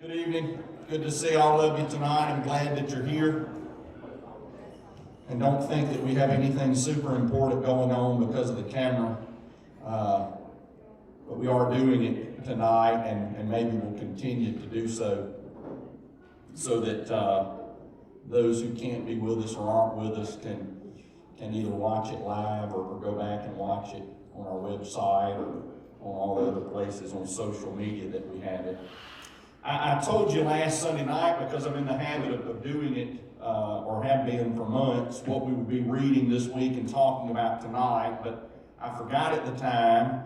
Good evening. Good to see all of you tonight. I'm glad that you're here. And don't think that we have anything super important going on because of the camera. But we are doing it tonight, and maybe we'll continue to do so that those who can't be with us or aren't with us can either watch it live or go back and watch it on our website or on all the other places on social media that we have it. I told you last Sunday night, because I'm in the habit of doing it, or have been for months, what we would be reading this week and talking about tonight, but I forgot at the time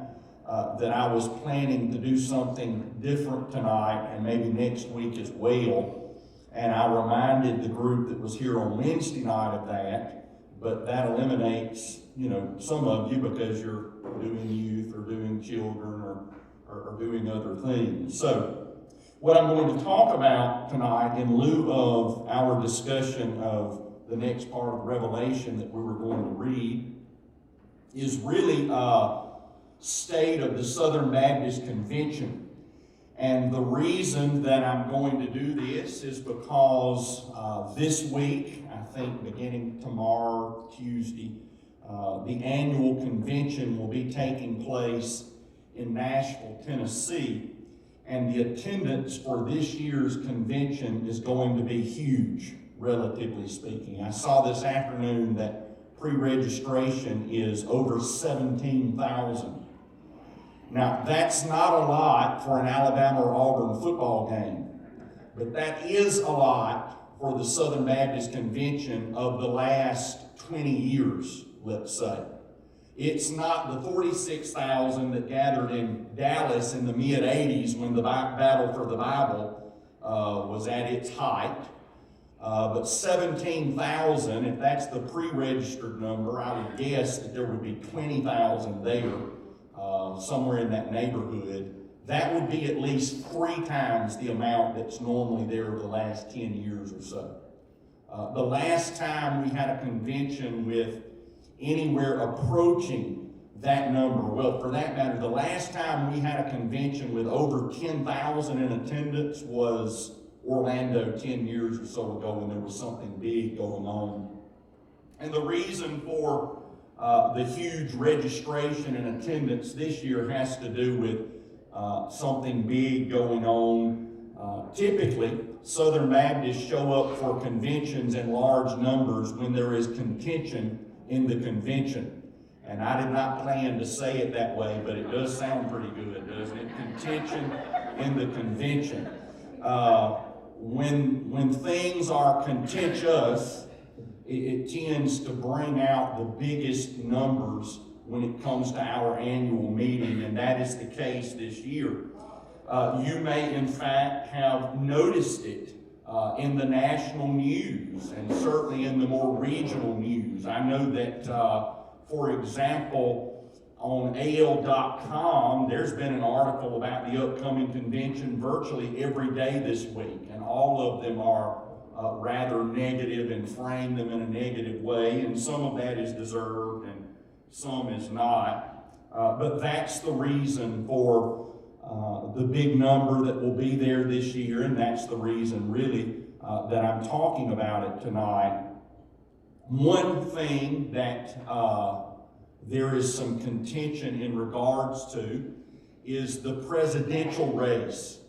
that I was planning to do something different tonight and maybe next week as well. And I reminded the group that was here on Wednesday night of that, but that eliminates, some of you because you're doing youth or doing children or doing other things. So what I'm going to talk about tonight, in lieu of our discussion of the next part of Revelation that we were going to read, is really a state of the Southern Baptist Convention. And the reason that I'm going to do this is because this week, I think beginning tomorrow, Tuesday, the annual convention will be taking place in Nashville, Tennessee. And the attendance for this year's convention is going to be huge, relatively speaking. I saw this afternoon that pre-registration is over 17,000. Now, that's not a lot for an Alabama or Auburn football game, but that is a lot for the Southern Baptist Convention of the last 20 years, let's say. It's not the 46,000 that gathered in Dallas in the mid-'80s when the Battle for the Bible was at its height. But 17,000, if that's the pre-registered number, I would guess that there would be 20,000 there, somewhere in that neighborhood. That would be at least 3 times the amount that's normally there the last 10 years or so. The last time we had a convention with anywhere approaching that number, well, for that matter, the last time we had a convention with over 10,000 in attendance was Orlando 10 years or so ago when there was something big going on. And the reason for the huge registration and attendance this year has to do with something big going on. Typically, Southern Baptists show up for conventions in large numbers when there is contention in the convention. And I did not plan to say it that way, but it does sound pretty good, doesn't it? Contention in the convention. When things are contentious, it tends to bring out the biggest numbers when it comes to our annual meeting, and that is the case this year. You may, in fact, have noticed it in the national news and certainly in the more regional news. I know that, for example, on AL.com, there's been an article about the upcoming convention virtually every day this week, and all of them are rather negative and frame them in a negative way, and some of that is deserved and some is not. But that's the reason for the big number that will be there this year, and that's the reason really that I'm talking about it tonight. One thing that there is some contention in regards to is the presidential race.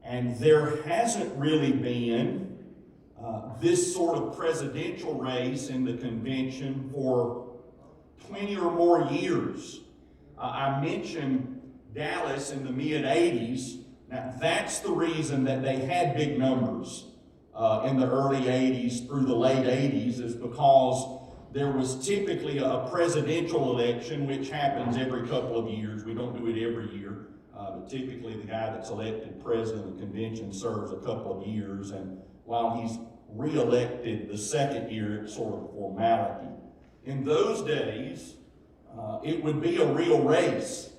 And there hasn't really been this sort of presidential race in the convention for 20 or more years. I mentioned Dallas in the mid-'80s. Now, that's the reason that they had big numbers in the early 80s through the late 80s, is because there was typically a presidential election, which happens every couple of years. We don't do it every year, but typically the guy that's elected president of the convention serves a couple of years, and while he's re-elected the second year, it's sort of a formality. In those days, it would be a real race.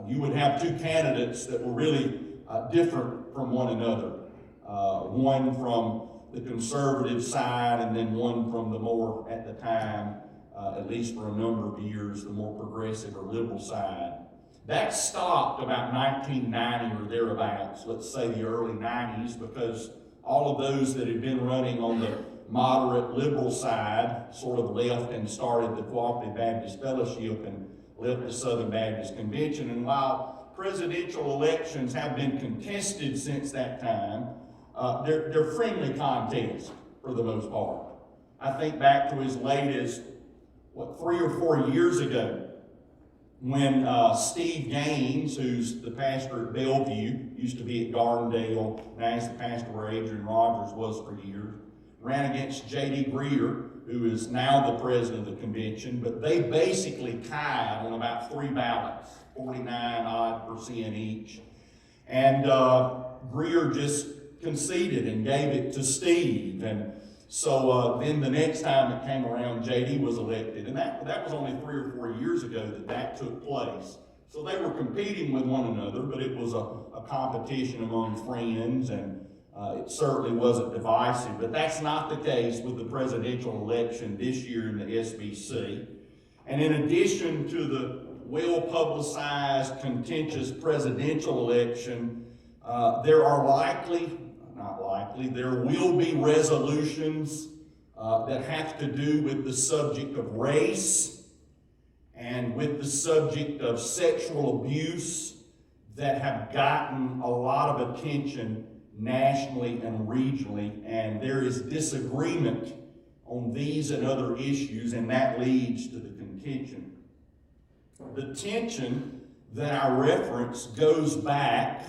You would have 2 candidates that were really different from one another. One from the conservative side and then one from the more, at the time, at least for a number of years, the more progressive or liberal side. That stopped about 1990 or thereabouts, let's say the early 90s, because all of those that had been running on the moderate liberal side sort of left and started the Cooperative Baptist Fellowship and left the Southern Baptist Convention. And while presidential elections have been contested since that time, they're friendly contests for the most part. I think back to as late as, 3 or 4 years ago, when Steve Gaines, who's the pastor at Bellevue, used to be at Gardendale, now he's the pastor where Adrian Rogers was for years, ran against J.D. Greer, who is now the president of the convention, but they basically tied on about 3 ballots, 49% each. And Greer just conceded and gave it to Steve. And so then the next time it came around, J.D. was elected. And that was only 3 or 4 years ago that took place. So they were competing with one another, but it was a competition among friends, and it certainly wasn't divisive. But that's not the case with the presidential election this year in the SBC. And in addition to the well-publicized, contentious presidential election, there will be resolutions that have to do with the subject of race and with the subject of sexual abuse that have gotten a lot of attention nationally and regionally, and there is disagreement on these and other issues, and that leads to the contention. The tension that I reference goes back.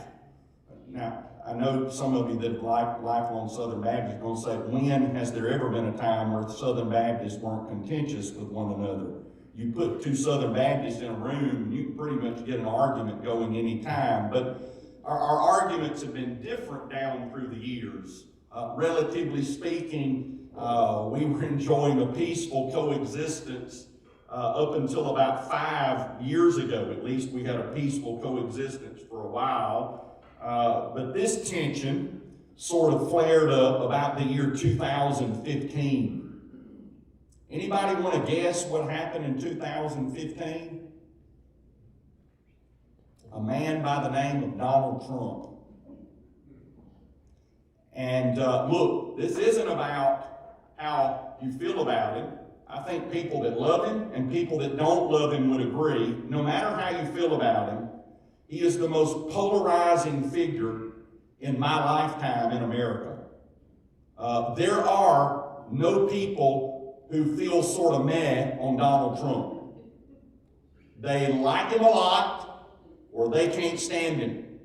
Now, I know some of you that like lifelong Southern Baptists are going to say, when has there ever been a time where Southern Baptists weren't contentious with one another? You put 2 Southern Baptists in a room, and you can pretty much get an argument going any time. But our arguments have been different down through the years. Relatively speaking, we were enjoying a peaceful coexistence up until about 5 years ago. At least we had a peaceful coexistence for a while. But this tension sort of flared up about the year 2015. Anybody want to guess what happened in 2015? A man by the name of Donald Trump. And look, this isn't about how you feel about him. I think people that love him and people that don't love him would agree. No matter how you feel about him, he is the most polarizing figure in my lifetime in America. There are no people who feel sort of meh on Donald Trump. They like him a lot, or they can't stand him.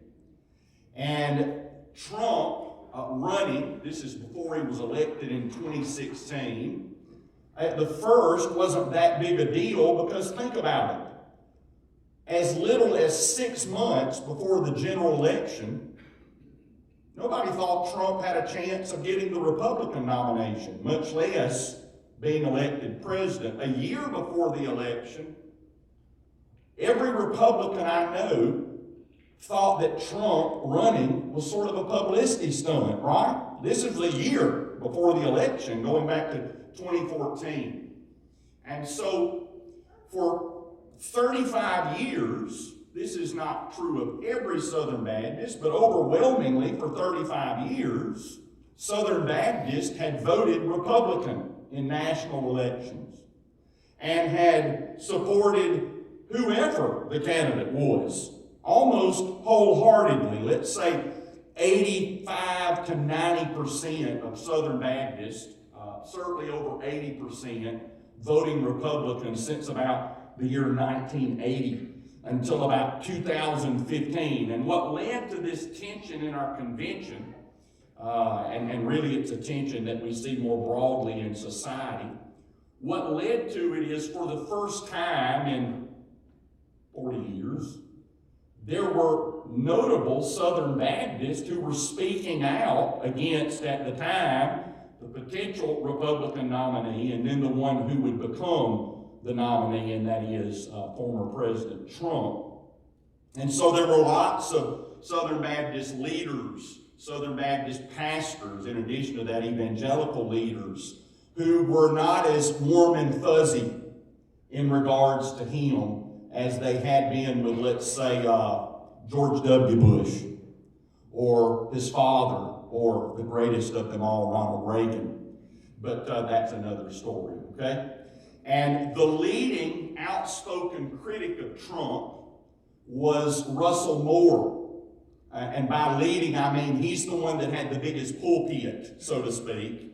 And Trump running, this is before he was elected in 2016, at the first wasn't that big a deal, because think about it. As little as 6 months before the general election, nobody thought Trump had a chance of getting the Republican nomination, much less being elected president. A year before the election, every Republican I know thought that Trump running was sort of a publicity stunt, right? This is a year before the election, going back to 2014. And so for 35 years, this is not true of every Southern Baptist, but overwhelmingly for 35 years, Southern Baptists had voted Republican in national elections and had supported whoever the candidate was, almost wholeheartedly. Let's say 85 to 90% of Southern Baptists, certainly over 80%, voting Republican since about the year 1980 until about 2015. And what led to this tension in our convention, and really it's a tension that we see more broadly in society, what led to it is, for the first time in 40 years, there were notable Southern Baptists who were speaking out against, at the time, the potential Republican nominee and then the one who would become the nominee, and that is former President Trump. And so there were lots of Southern Baptist leaders, Southern Baptist pastors, in addition to that, evangelical leaders, who were not as warm and fuzzy in regards to him as they had been with, let's say, George W. Bush, or his father, or the greatest of them all, Ronald Reagan. But that's another story, okay? And the leading outspoken critic of Trump was Russell Moore. And by leading, I mean he's the one that had the biggest pulpit, so to speak.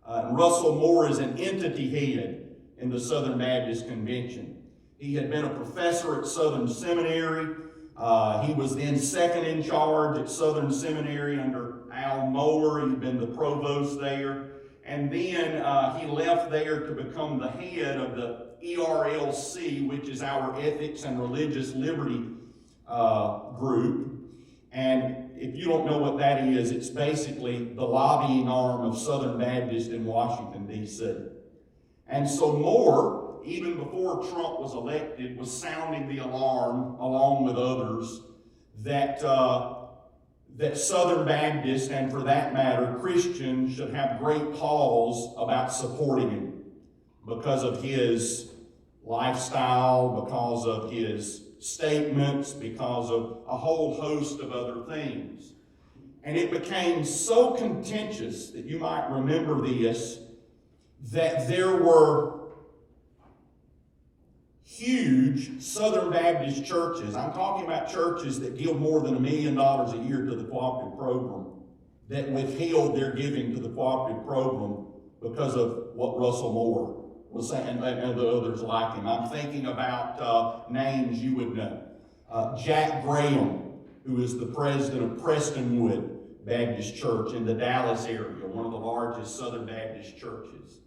Russell Moore is an entity head in the Southern Baptist Convention. He had been a professor at Southern Seminary. He was then second in charge at Southern Seminary under Al Mohler. He'd been the provost there. And then he left there to become the head of the ERLC, which is our Ethics and Religious Liberty group. And if you don't know what that is, it's basically the lobbying arm of Southern Baptist in Washington, D.C. And so Moore, even before Trump was elected, was sounding the alarm, along with others, that Southern Baptists, and for that matter, Christians, should have great pause about supporting him because of his lifestyle, because of his statements, because of a whole host of other things. And it became so contentious that you might remember this, that there were huge Southern Baptist churches, I'm talking about churches that give more than $1 million a year to the cooperative program, that withheld their giving to the cooperative program because of what Russell Moore was saying, and the others like him. I'm thinking about names you would know. Jack Graham, who is the president of Prestonwood Baptist Church in the Dallas area, one of the largest Southern Baptist churches.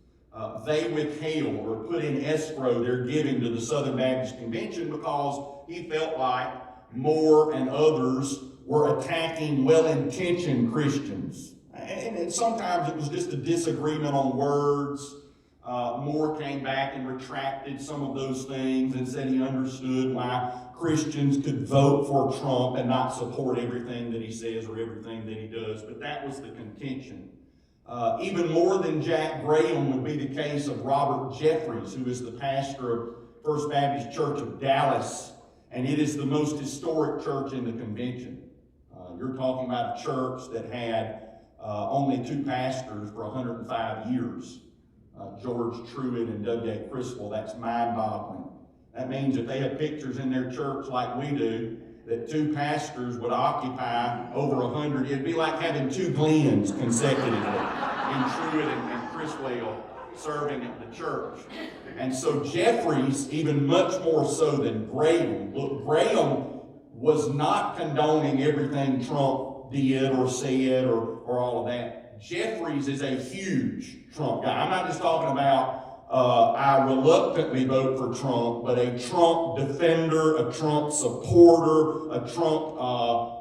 They withheld or put in escrow their giving to the Southern Baptist Convention because he felt like Moore and others were attacking well-intentioned Christians. And sometimes it was just a disagreement on words. Moore came back and retracted some of those things and said he understood why Christians could vote for Trump and not support everything that he says or everything that he does. But that was the contention. Even more than Jack Graham would be the case of Robert Jeffries, who is the pastor of First Baptist Church of Dallas, and it is the most historic church in the convention. You're talking about a church that had only 2 pastors for 105 years, George Truitt and W.A. Criswell. That's mind-boggling. That means if they had pictures in their church like we do, that 2 pastors would occupy over 100. It'd be like having 2 Glens consecutively in Truitt and Criswell serving at the church. And so Jeffries, even much more so than Graham. Look, Graham was not condoning everything Trump did or said or all of that. Jeffries is a huge Trump guy. I'm not just talking about I reluctantly vote for Trump, but a Trump defender, a Trump supporter, a Trump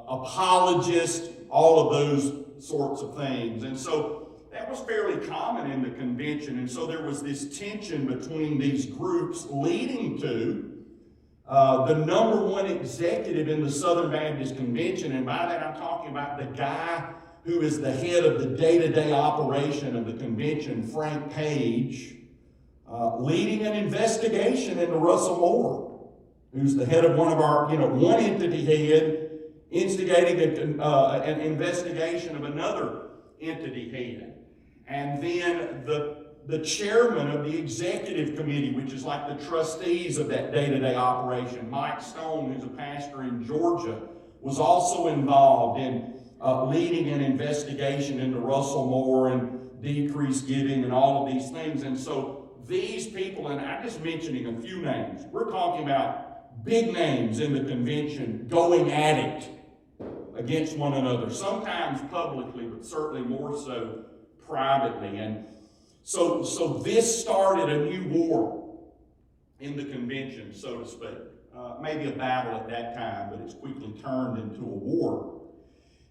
apologist, all of those sorts of things. And so that was fairly common in the convention. And so there was this tension between these groups leading to the number one executive in the Southern Baptist Convention. And by that I'm talking about the guy who is the head of the day-to-day operation of the convention, Frank Page, leading an investigation into Russell Moore, who's the head of one of our, one entity head, instigating an investigation of another entity head. And then the chairman of the executive committee, which is like the trustees of that day-to-day operation, Mike Stone, who's a pastor in Georgia, was also involved in leading an investigation into Russell Moore and decreased giving and all of these things. And so these people, and I'm just mentioning a few names, we're talking about big names in the convention going at it against one another, sometimes publicly, but certainly more so privately. And so this started a new war in the convention, so to speak. Maybe a battle at that time, but it's quickly turned into a war.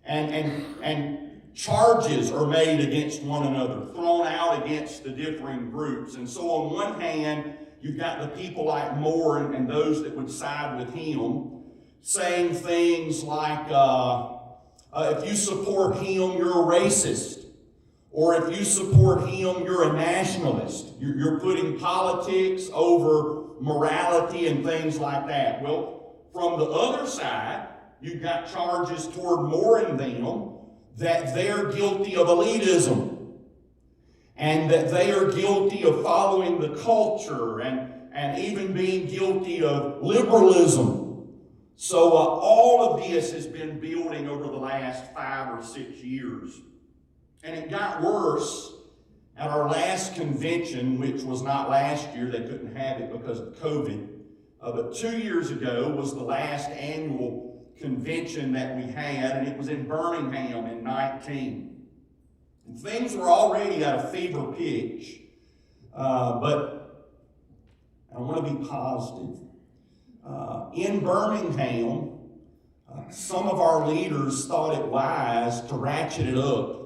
And charges are made against one another, thrown out against the differing groups. And so on one hand, you've got the people like Moore and those that would side with him saying things like, if you support him, you're a racist. Or if you support him, you're a nationalist. You're putting politics over morality and things like that. Well, from the other side, you've got charges toward more in them that they're guilty of elitism and that they are guilty of following the culture and even being guilty of liberalism. So all of this has been building over the last 5 or 6 years. And it got worse at our last convention, which was not last year. They couldn't have it because of COVID. But 2 years ago was the last annual convention that we had, and it was in Birmingham in 19. And things were already at a fever pitch. But I want to be positive. In Birmingham, some of our leaders thought it wise to ratchet it up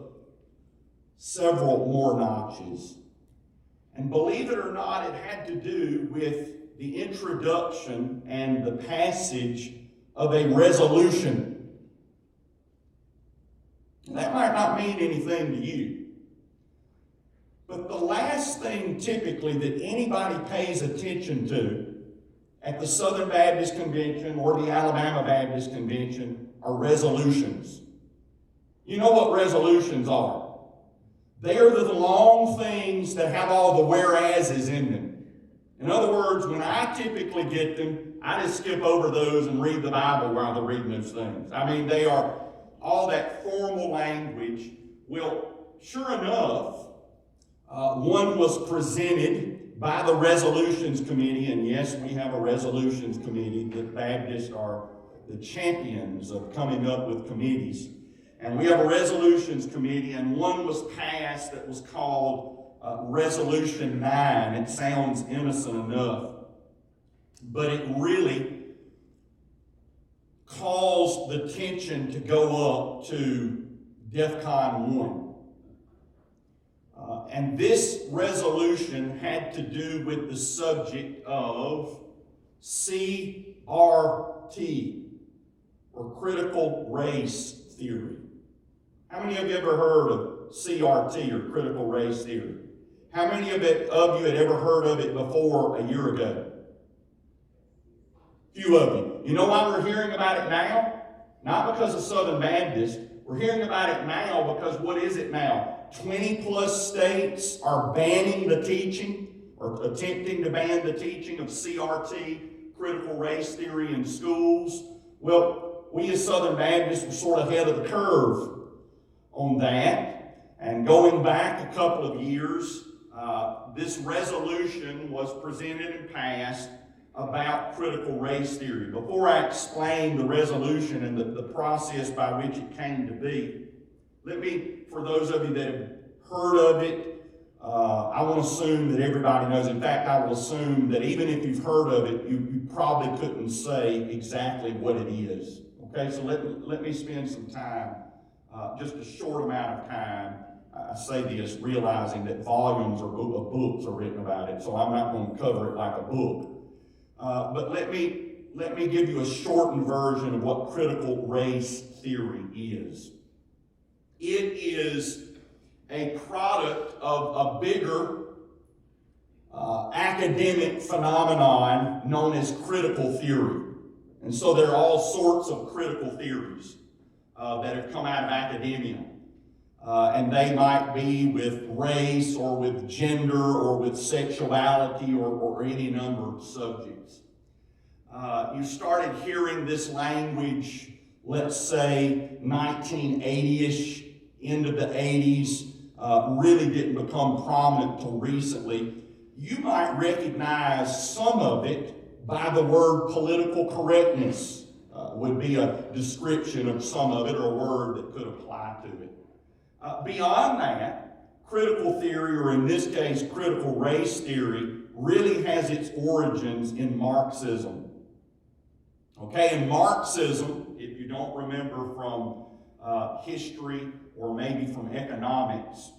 several more notches. And believe it or not, it had to do with the introduction and the passage of a resolution. That might not mean anything to you. But the last thing typically that anybody pays attention to at the Southern Baptist Convention or the Alabama Baptist Convention are resolutions. You know what resolutions are? They are the long things that have all the whereases in them. In other words, when I typically get them, I just skip over those and read the Bible while they're reading those things. I mean, they are all that formal language. Well, sure enough, one was presented by the Resolutions Committee, and yes, we have a Resolutions Committee. The Baptists are the champions of coming up with committees. And we have a Resolutions Committee, and one was passed that was called Resolution 9. It sounds innocent enough, but it really caused the tension to go up to DEFCON 1. And this resolution had to do with the subject of CRT, or critical race theory. How many of you ever heard of CRT, or critical race theory? How many of you had ever heard of it before a year ago? Few of you. You know why we're hearing about it now? Not because of Southern Baptists. We're hearing about it now because what is it now? 20 plus states are banning the teaching or attempting to ban the teaching of CRT, critical race theory, in schools. Well, we as Southern Baptists were sort of ahead of the curve on that. And going back a couple of years, this resolution was presented and passed about critical race theory. Before I explain the resolution and the process by which it came to be, let me, for those of you that have heard of it, I want to assume that everybody knows. In fact, I will assume that even if you've heard of it, you probably couldn't say exactly what it is. Okay, so let me spend some time, just a short amount of time. I say this realizing that volumes of books are written about it, so I'm not going to cover it like a book. But let me give you a shortened version of what critical race theory is. It is a product of a bigger academic phenomenon known as critical theory. And so there are all sorts of critical theories that have come out of academia. And they might be with race or with gender or with sexuality or any number of subjects. You started hearing this language, let's say 1980-ish, into the 80s, really didn't become prominent till recently. You might recognize some of it by the word political correctness, would be a description of some of it, or a word that could apply to it. Beyond that, critical theory, or in this case, critical race theory, really has its origins in Marxism. Okay, and Marxism, if you don't remember from history or maybe from economics,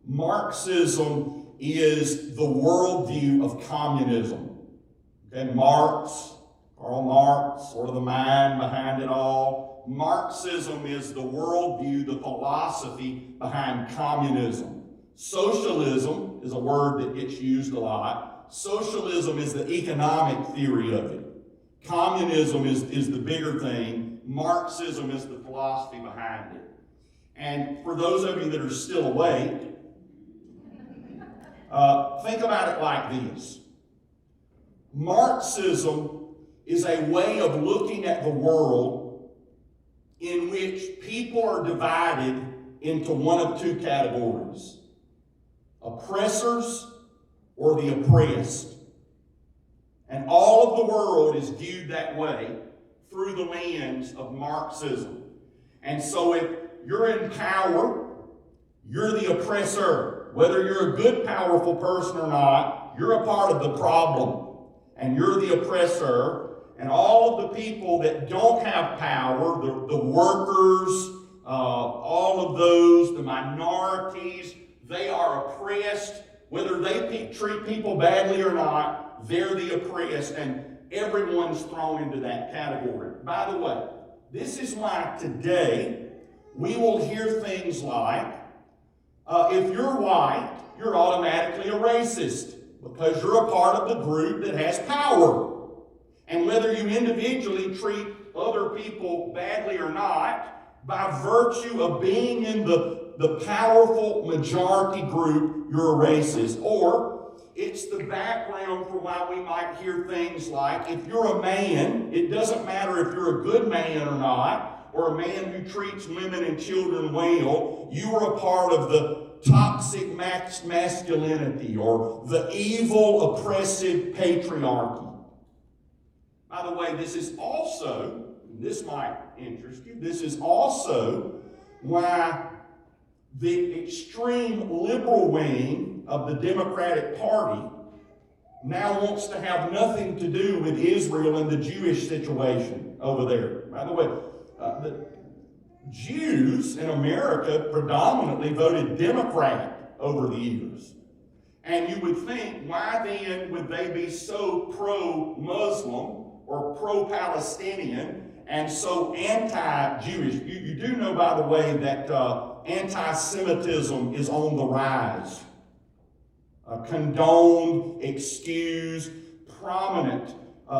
Marxism is the worldview of communism. Okay, Karl Marx, sort of the mind behind it all, Marxism is the worldview, the philosophy behind communism. Socialism is a word that gets used a lot. Socialism is the economic theory of it. Communism is the bigger thing. Marxism is the philosophy behind it. And for those of you that are still awake, think about it like this. Marxism is a way of looking at the world in which people are divided into one of two categories: oppressors or the oppressed. And all of the world is viewed that way through the lens of Marxism. And so if you're in power, you're the oppressor. Whether you're a good, powerful person or not, you're a part of the problem. And you're the oppressor. And all of the people that don't have power, the workers, all of those, the minorities, they are oppressed. Whether they treat people badly or not, they're the oppressed. And everyone's thrown into that category. By the way, this is why today we will hear things like, if you're white, you're automatically a racist because you're a part of the group that has power. And whether you individually treat other people badly or not, by virtue of being in the powerful majority group, you're a racist. Or it's the background for why we might hear things like, if you're a man, it doesn't matter if you're a good man or not, or a man who treats women and children well, you are a part of the toxic masculinity or the evil, oppressive patriarchy. By the way, this is also, this might interest you, this is also why the extreme liberal wing of the Democratic Party now wants to have nothing to do with Israel and the Jewish situation over there. By the way, the Jews in America predominantly voted Democrat over the years. And you would think, why then would they be so pro-Muslim or pro-Palestinian and so anti-Jewish? You do know, by the way, that anti-Semitism is on the rise. Condoned, excused, prominent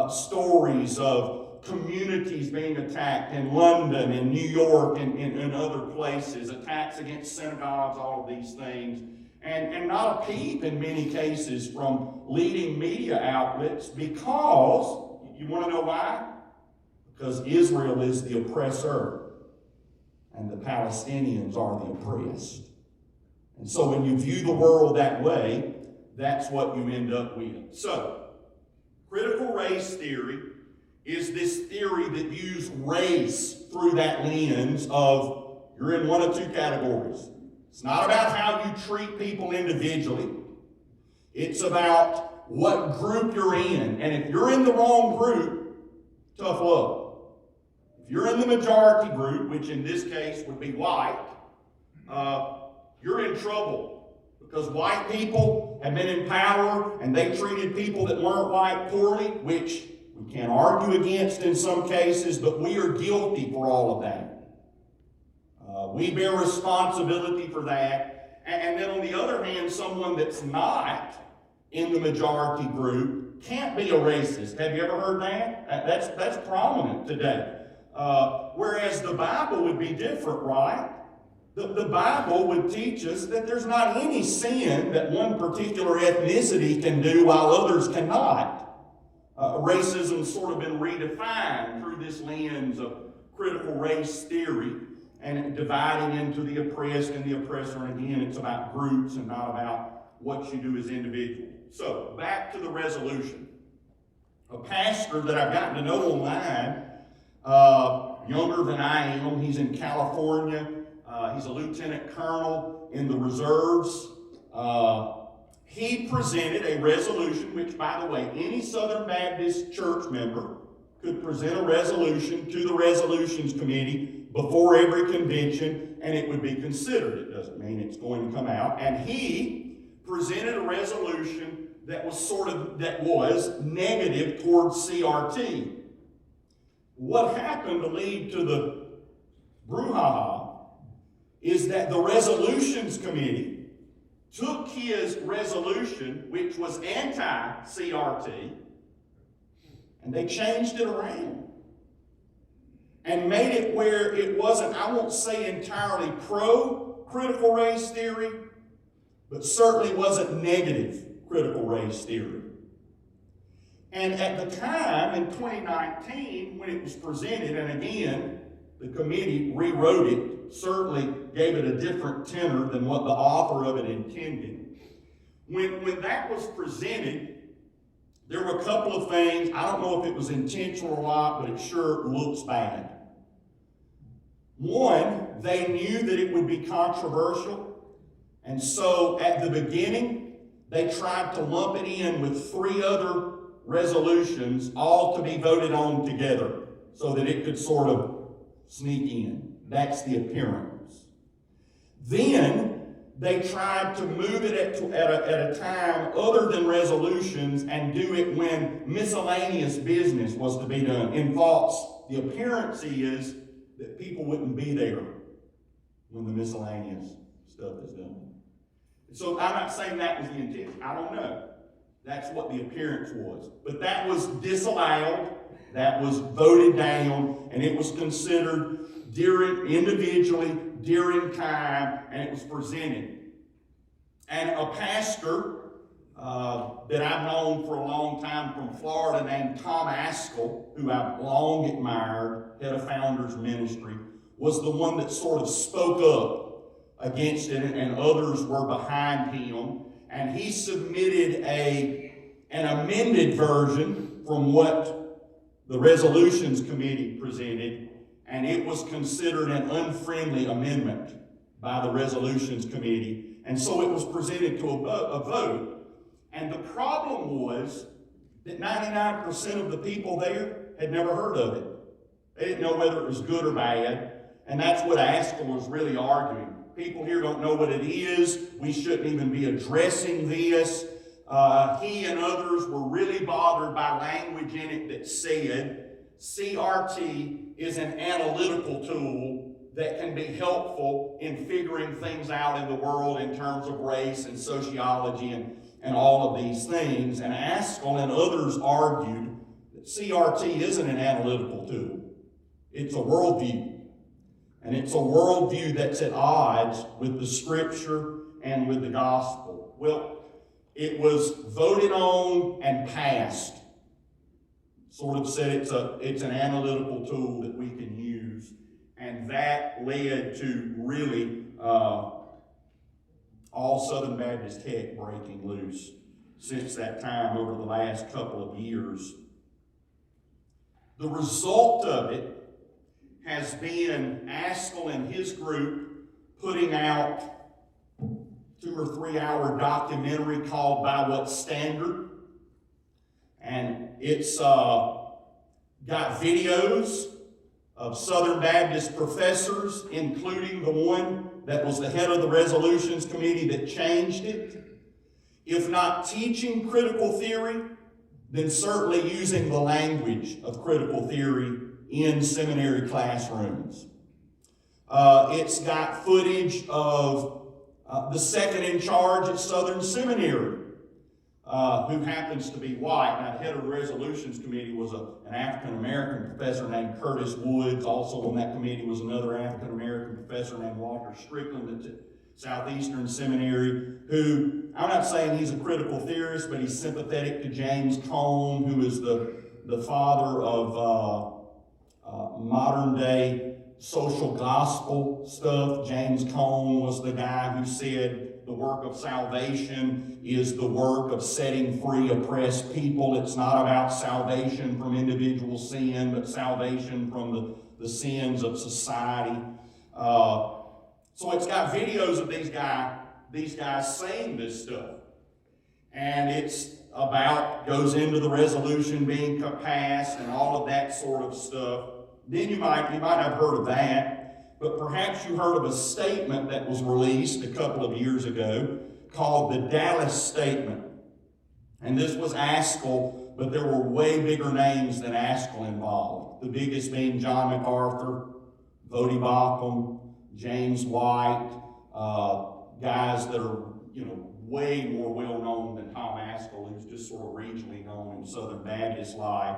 stories of communities being attacked in London and New York and other places, attacks against synagogues, all of these things. And not a peep in many cases from leading media outlets because, you want to know why? Because Israel is the oppressor and the Palestinians are the oppressed. And so when you view the world that way, that's what you end up with. So, critical race theory is this theory that views race through that lens of you're in one of two categories. It's not about how you treat people individually. It's about what group you're in. And if you're in the wrong group, tough luck. If you're in the majority group, which in this case would be white, you're in trouble. Because white people have been in power and they treated people that weren't white poorly, which we can't argue against in some cases, but we are guilty for all of that. We bear responsibility for that. And then on the other hand, someone that's not in the majority group can't be a racist. Have you ever heard that? That's prominent today. Whereas the Bible would be different, right? The Bible would teach us that there's not any sin that one particular ethnicity can do while others cannot. Racism's sort of been redefined through this lens of critical race theory and dividing into the oppressed and the oppressor. And again, it's about groups and not about what you do as individuals. So, back to the resolution. A pastor that I've gotten to know online, younger than I am, he's in California. He's a lieutenant colonel in the reserves. He presented a resolution, which, by the way, any Southern Baptist church member could present a resolution to the resolutions committee before every convention, and it would be considered. It doesn't mean it's going to come out. And he presented a resolution that was negative towards CRT. What happened to lead to the brouhaha is that the resolutions committee took his resolution, which was anti-CRT, and they changed it around and made it where it wasn't, I won't say entirely pro-critical race theory, but certainly wasn't negative critical race theory. And at the time, in 2019, when it was presented, and again, the committee rewrote it, certainly gave it a different tenor than what the author of it intended. When that was presented, there were a couple of things. I don't know if it was intentional or not, but it sure looks bad. One, they knew that it would be controversial, and so at the beginning, they tried to lump it in with 3 other resolutions, all to be voted on together, so that it could sort of sneak in. That's the appearance. Then they tried to move it at a time other than resolutions and do it when miscellaneous business was to be done. In thoughts, the appearance is that people wouldn't be there when the miscellaneous stuff is done. So I'm not saying that was the intent. I don't know. That's what the appearance was. But that was disallowed, that was voted down, and it was considered individually during time, and it was presented. And a pastor that I've known for a long time from Florida named Tom Askell, who I've long admired, head of Founders Ministry, was the one that sort of spoke up against it, and others were behind him. And he submitted an amended version from what the Resolutions Committee presented, and it was considered an unfriendly amendment by the Resolutions Committee. And so it was presented to a vote. And the problem was that 99% of the people there had never heard of it. They didn't know whether it was good or bad. And that's what Askell was really arguing. People here don't know what it is. We shouldn't even be addressing this. He and others were really bothered by language in it that said CRT is an analytical tool that can be helpful in figuring things out in the world in terms of race and sociology and all of these things. And Askell and others argued that CRT isn't an analytical tool. It's a worldview. And it's a worldview that's at odds with the Scripture and with the gospel. Well, it was voted on and passed. Sort of said it's an analytical tool that we can use. And that led to really all Southern Baptist tech breaking loose since that time over the last couple of years. The result of it has been Askell and his group putting out 2 or 3 hour documentary called By What Standard? And it's got videos of Southern Baptist professors, including the one that was the head of the Resolutions Committee that changed it. If not teaching critical theory, then certainly using the language of critical theory in seminary classrooms. It's got footage of the second in charge at Southern Seminary, who happens to be white. Now, the head of the Resolutions Committee was an African-American professor named Curtis Woods. Also on that committee was another African-American professor named Walter Strickland at Southeastern Seminary, who, I'm not saying he's a critical theorist, but he's sympathetic to James Cone, who is the father of modern day social gospel stuff. James Cone was the guy who said the work of salvation is the work of setting free oppressed people. It's not about salvation from individual sin, but salvation from the sins of society. So it's got videos of these guys saying this stuff. And it's goes into the resolution being passed and all of that sort of stuff. Then you might have heard of that, but perhaps you heard of a statement that was released a couple of years ago called the Dallas Statement. And this was Askell, but there were way bigger names than Askell involved. The biggest being John MacArthur, Vody Baucham, James White, guys that are, way more well-known than Tom Askell, who's just sort of regionally known in Southern Baptist life,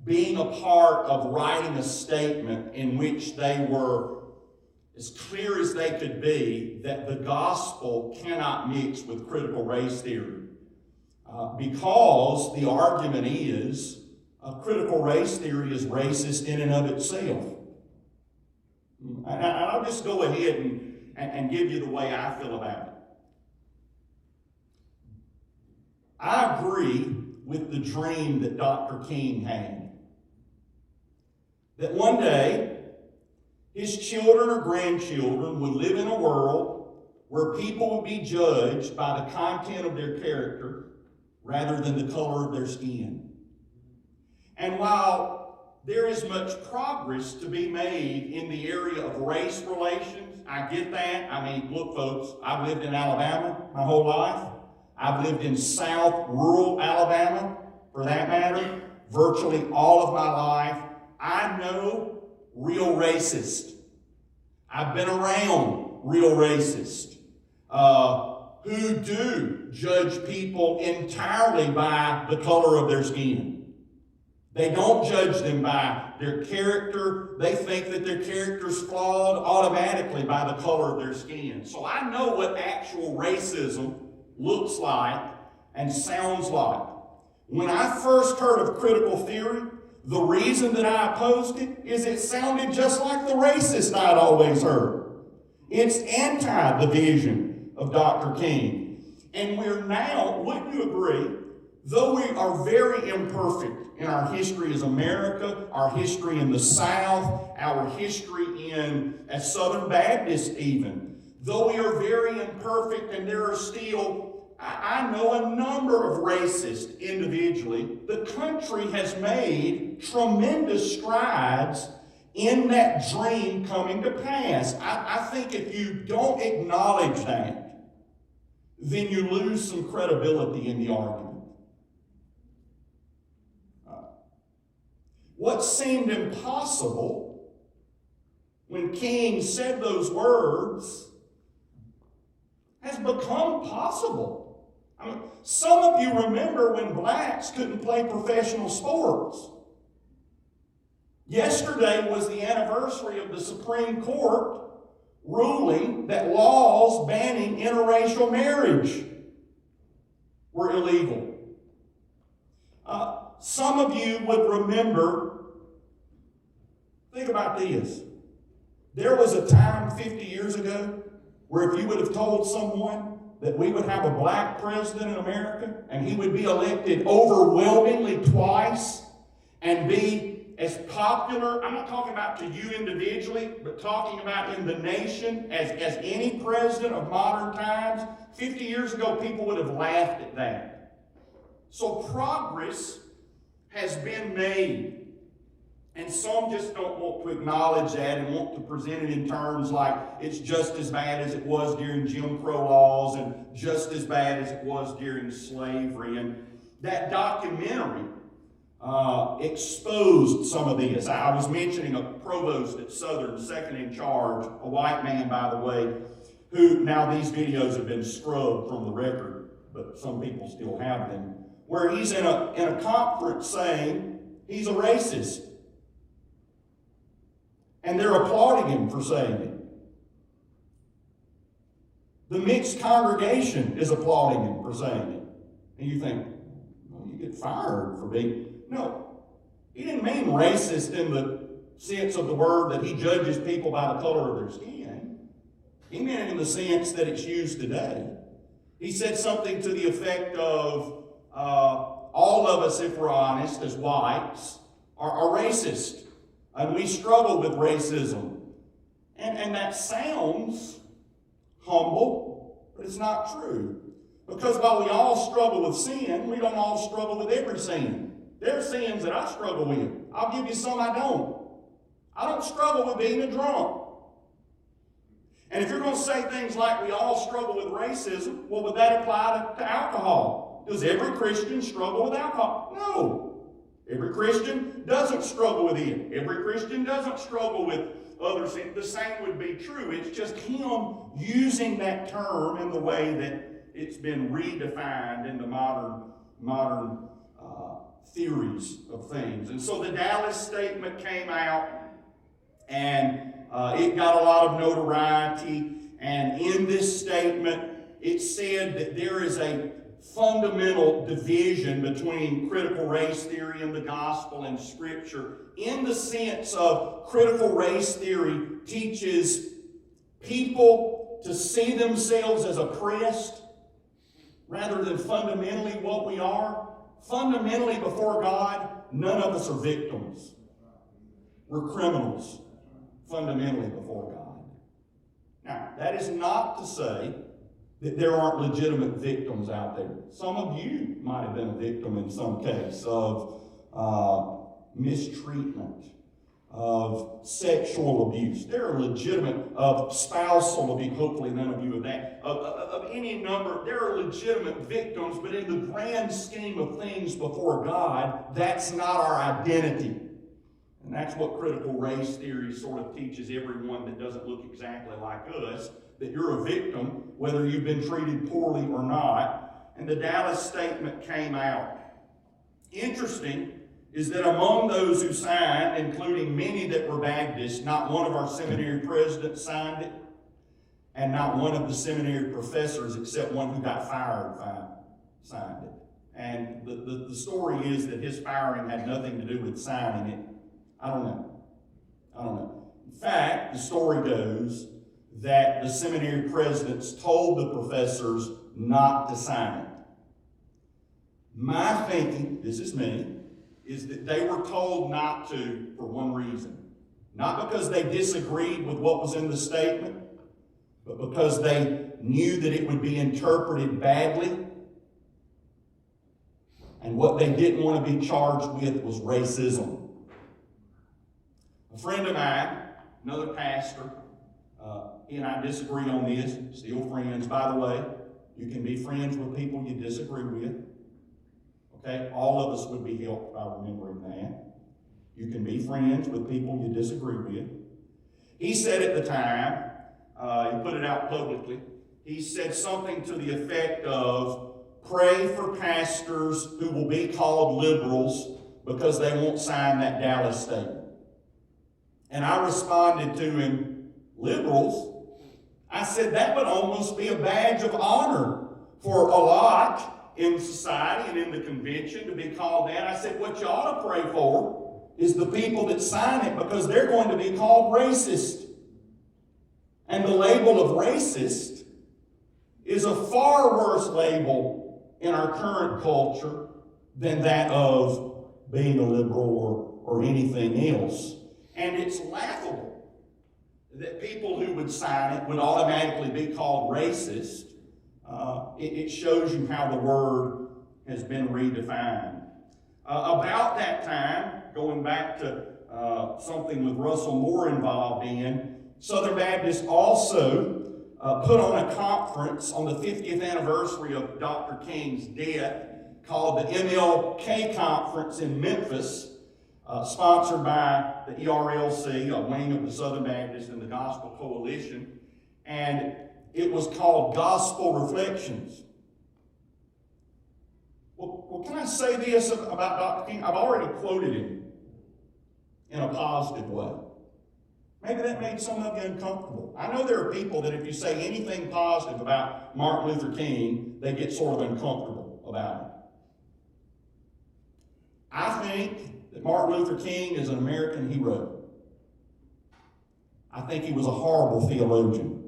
being a part of writing a statement in which they were as clear as they could be that the gospel cannot mix with critical race theory. Because the argument is critical race theory is racist in and of itself. And I'll just go ahead and give you the way I feel about it. I agree with the dream that Dr. King had. That one day, his children or grandchildren would live in a world where people would be judged by the content of their character rather than the color of their skin. And while there is much progress to be made in the area of race relations, I get that. I mean, look, folks, I've lived in Alabama my whole life. I've lived in South rural Alabama, for that matter, virtually all of my life. I know real racists. I've been around real racists who do judge people entirely by the color of their skin. They don't judge them by their character. They think that their character's flawed automatically by the color of their skin. So I know what actual racism looks like and sounds like. When I first heard of critical theory, the reason that I opposed it is it sounded just like the racist I'd always heard. It's anti the vision of Dr. King. And we're now, wouldn't you agree, though we are very imperfect in our history as America, our history in the South, our history as Southern Baptists even, though we are very imperfect and there are still, I know a number of racists individually, the country has made tremendous strides in that dream coming to pass. I think if you don't acknowledge that, then you lose some credibility in the argument. What seemed impossible when King said those words has become possible. I mean, some of you remember when blacks couldn't play professional sports. Yesterday was the anniversary of the Supreme Court ruling that laws banning interracial marriage were illegal. Some of you would remember, think about this. There was a time 50 years ago where if you would have told someone that we would have a black president in America and he would be elected overwhelmingly twice and be as popular, I'm not talking about to you individually, but talking about in the nation as any president of modern times, 50 years ago people would have laughed at that. So progress has been made. And some just don't want to acknowledge that and want to present it in terms like it's just as bad as it was during Jim Crow laws and just as bad as it was during slavery. And that documentary exposed some of this. I was mentioning a provost at Southern, second in charge, a white man, by the way, who now these videos have been scrubbed from the record, but some people still have them, where he's in a conference saying he's a racist. And they're applauding him for saying it. The mixed congregation is applauding him for saying it. And you think, well, you get fired for being... No, he didn't mean racist in the sense of the word that he judges people by the color of their skin. He meant it in the sense that it's used today. He said something to the effect of, all of us, if we're honest, as whites, are racist. And we struggle with racism. And that sounds humble, but it's not true. Because while we all struggle with sin, we don't all struggle with every sin. There are sins that I struggle with. I'll give you some I don't. I don't struggle with being a drunk. And if you're going to say things like we all struggle with racism, well, would that apply to alcohol? Does every Christian struggle with alcohol? No. Every Christian doesn't struggle with it. Every Christian doesn't struggle with other sense, the same would be true. It's just him using that term in the way that it's been redefined in the modern theories of things. And so the Dallas Statement came out, and it got a lot of notoriety. And in this statement, it said that there is a fundamental division between critical race theory and the gospel and Scripture, in the sense of critical race theory teaches people to see themselves as oppressed rather than fundamentally what we are. Fundamentally before God, none of us are victims. We're criminals, fundamentally before God. Now, that is not to say that there aren't legitimate victims out there. Some of you might have been a victim in some case of mistreatment, of sexual abuse. There are legitimate, of spousal abuse, hopefully none of you have that, of any number. There are legitimate victims, but in the grand scheme of things before God, that's not our identity. And that's what critical race theory sort of teaches everyone that doesn't look exactly like us, that you're a victim, whether you've been treated poorly or not. And the Dallas Statement came out. Interesting is that among those who signed, including many that were Baptists, not one of our seminary presidents signed it, and not one of the seminary professors, except one who got fired, signed it. And the story is that his firing had nothing to do with signing it. I don't know. In fact, the story goes that the seminary presidents told the professors not to sign it. My thinking, this is me, is that they were told not to for one reason. Not because they disagreed with what was in the statement, but because they knew that it would be interpreted badly. And what they didn't want to be charged with was racism. A friend of mine, another pastor, he and I disagree on this, still friends. By the way, you can be friends with people you disagree with. Okay, all of us would be helped by remembering that. You can be friends with people you disagree with. He said at the time, he put it out publicly, he said something to the effect of, pray for pastors who will be called liberals because they won't sign that Dallas Statement. And I responded to him, liberals? I said that would almost be a badge of honor for a lot in society and in the convention to be called that. I said what you ought to pray for is the people that sign it, because they're going to be called racist. And the label of racist is a far worse label in our current culture than that of being a liberal or anything else. And it's laughable that people who would sign it would automatically be called racist. It shows you how the word has been redefined. About that time, going back to something with Russell Moore involved in, Southern Baptists also put on a conference on the 50th anniversary of Dr. King's death called the MLK Conference in Memphis, sponsored by the ERLC, a wing of the Southern Baptists and the Gospel Coalition. And it was called Gospel Reflections. Well, can I say this about Dr. King? I've already quoted him in a positive way. Maybe that made some of you uncomfortable. I know there are people that if you say anything positive about Martin Luther King, they get sort of uncomfortable about it. I think that Martin Luther King is an American hero. I think he was a horrible theologian.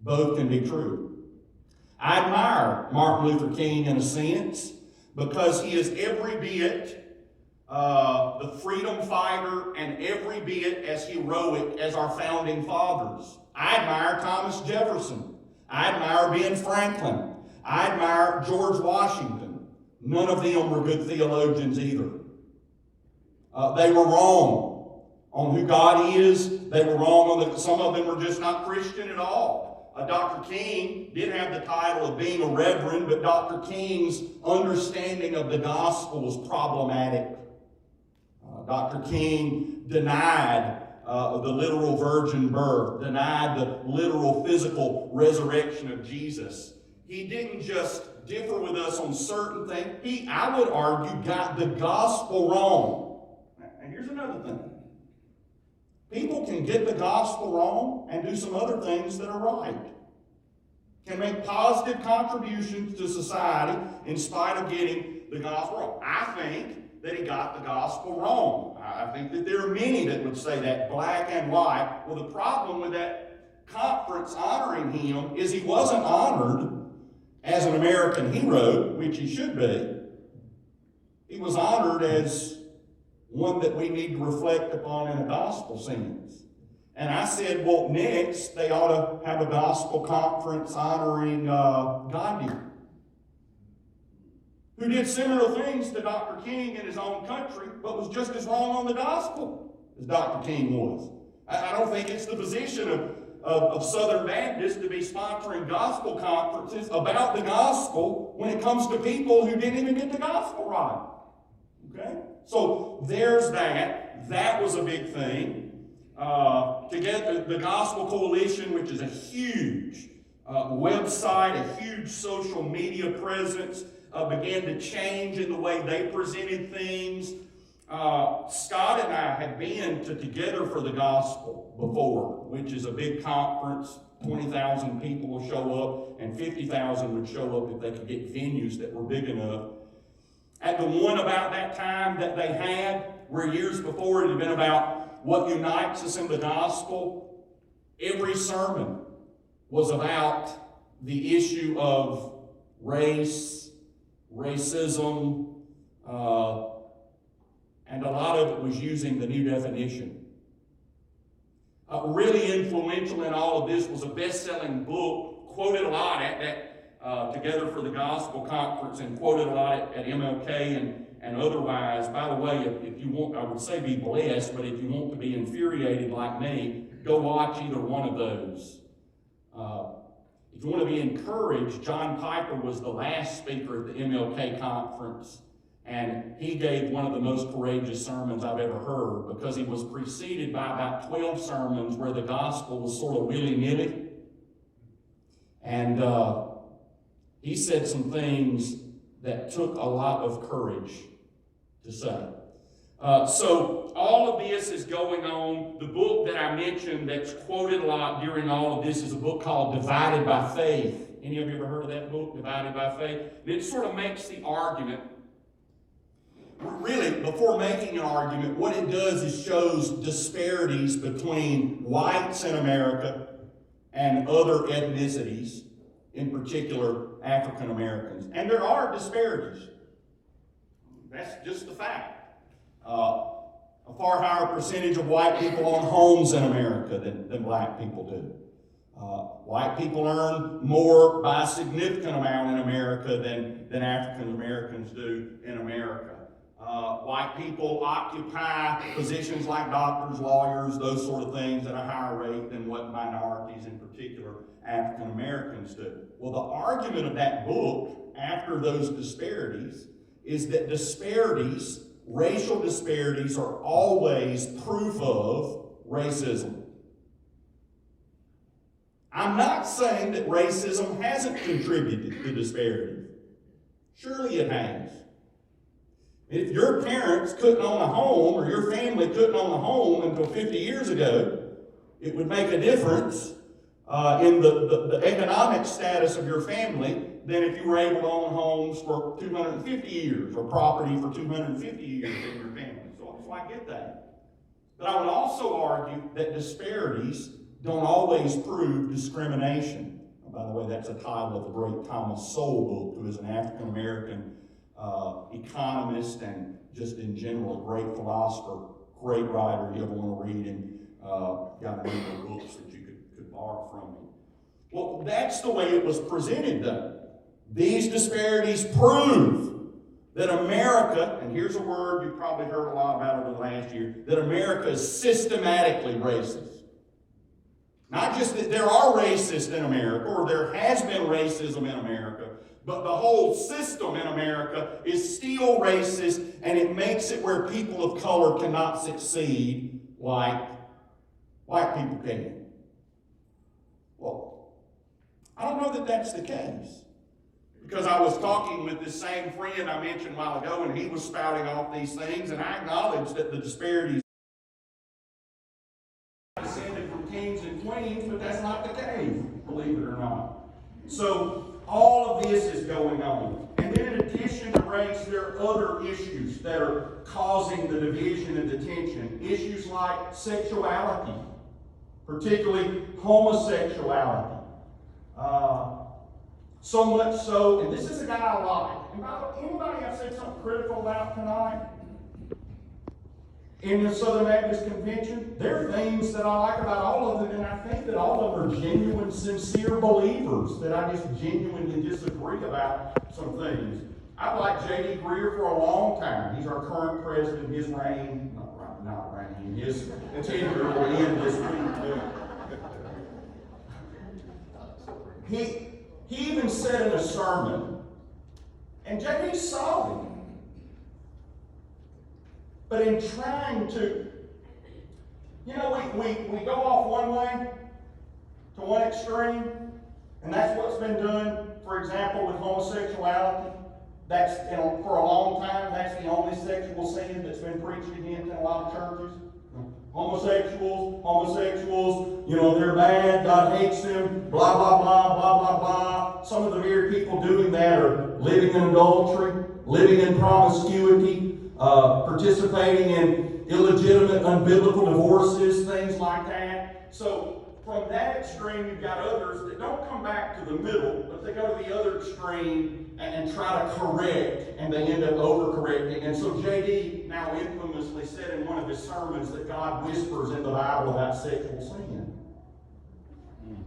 Both can be true. I admire Martin Luther King in a sense because he is every bit the freedom fighter and every bit as heroic as our founding fathers. I admire Thomas Jefferson. I admire Ben Franklin. I admire George Washington. None of them were good theologians either. They were wrong on who God is. They were wrong on some of them were just not Christian at all. Dr. King did have the title of being a reverend, but Dr. King's understanding of the gospel was problematic. Dr. King denied the literal virgin birth, denied the literal physical resurrection of Jesus. He didn't just differ with us on certain things. He, I would argue, got the gospel wrong. And here's another thing. People can get the gospel wrong and do some other things that are right. Can make positive contributions to society in spite of getting the gospel wrong. I think that he got the gospel wrong. I think that there are many that would say that, black and white. Well, the problem with that conference honoring him is he wasn't honored as an American hero, which he should be. He was honored as one that we need to reflect upon in a gospel sense. And I said, well, next they ought to have a gospel conference honoring Gandhi, who did similar things to Dr. King in his own country, but was just as wrong on the gospel as Dr. King was. I don't think it's the position of Southern Baptists to be sponsoring gospel conferences about the gospel when it comes to people who didn't even get the gospel right. Okay? So there's that. That was a big thing. Together, the Gospel Coalition, which is a huge website, a huge social media presence, began to change in the way they presented things. Scott and I had been to Together for the Gospel before, which is a big conference. 20,000 people will show up, and 50,000 would show up if they could get venues that were big enough. At the one about that time that they had, where years before it had been about what unites us in the gospel, every sermon was about the issue of race, racism, and a lot of it was using the New Definition. Really influential in all of this was a best-selling book, quoted a lot at that Together for the Gospel conference, and quoted a lot at MLK and otherwise. By the way, if you want, I would say be blessed, but if you want to be infuriated like me, go watch either one of those. If you want to be encouraged, John Piper was the last speaker at the MLK conference, and he gave one of the most courageous sermons I've ever heard, because he was preceded by about 12 sermons where the gospel was sort of willy-nilly. And he said some things that took a lot of courage to say. So all of this is going on. The book that I mentioned that's quoted a lot during all of this is a book called Divided by Faith. Any of you ever heard of that book, Divided by Faith? And it sort of makes the argument. Really, before making an argument, what it does is shows disparities between whites in America and other ethnicities, in particular African Americans. And there are disparities. That's just a fact. A far higher percentage of white people own homes in America than black people do. White people earn more by a significant amount in America than African Americans do in America. White people occupy positions like doctors, lawyers, those sort of things at a higher rate than what minorities, in particular African Americans do. Well, the argument of that book, after those disparities, is that disparities, racial disparities, are always proof of racism. I'm not saying that racism hasn't contributed to disparity. Surely it has. If your parents couldn't own a home, or your family couldn't own a home until 50 years ago, it would make a difference in the economic status of your family than if you were able to own homes for 250 years, or property for 250 years in your family. So I get that. But I would also argue that disparities don't always prove discrimination. And by the way, that's a title of the great Thomas Sowell book, who is an African-American economist and just in general a great philosopher, great writer. You ever want to read him? Got a number of books that you could borrow from him. Well, that's the way it was presented, though. These disparities prove that America, and here's a word you've probably heard a lot about over the last year, that America is systematically racist. Not just that there are racists in America, or there has been racism in America, but the whole system in America is still racist, and it makes it where people of color cannot succeed like White people can. Well, I don't know that that's the case. Because I was talking with this same friend I mentioned a while ago, and he was spouting off these things, and I acknowledged that the disparities descended from kings and queens, but that's not the case, believe it or not. So all of this is going on. And then in addition to race, there are other issues that are causing the division and the tension. Issues like sexuality, particularly homosexuality. So much so, and this is a guy I like. Anybody I've said something critical about tonight? In the Southern Baptist Convention, there are things that I like about all of them, and I think that all of them are genuine, sincere believers that I just genuinely disagree about some things. I've liked J.D. Greer for a long time. He's our current president. His reign, not reign, his tenure will end this week. He even said in a sermon, and J.D.'s solid, but in trying to, we go off one way to one extreme, and that's what's been done, for example, with homosexuality. That's, for a long time, that's the only sexual sin that's been preached against in a lot of churches. Homosexuals, they're bad, God hates them, blah, blah, blah, blah, blah, blah. Some of the very people doing that are living in adultery, living in promiscuity, participating in illegitimate, unbiblical divorces, things like that. So from that extreme, you've got others that don't come back to the middle, but they go to the other extreme and try to correct, and they end up overcorrecting. And so J.D. now infamously said in one of his sermons that God whispers in the Bible about sexual sin.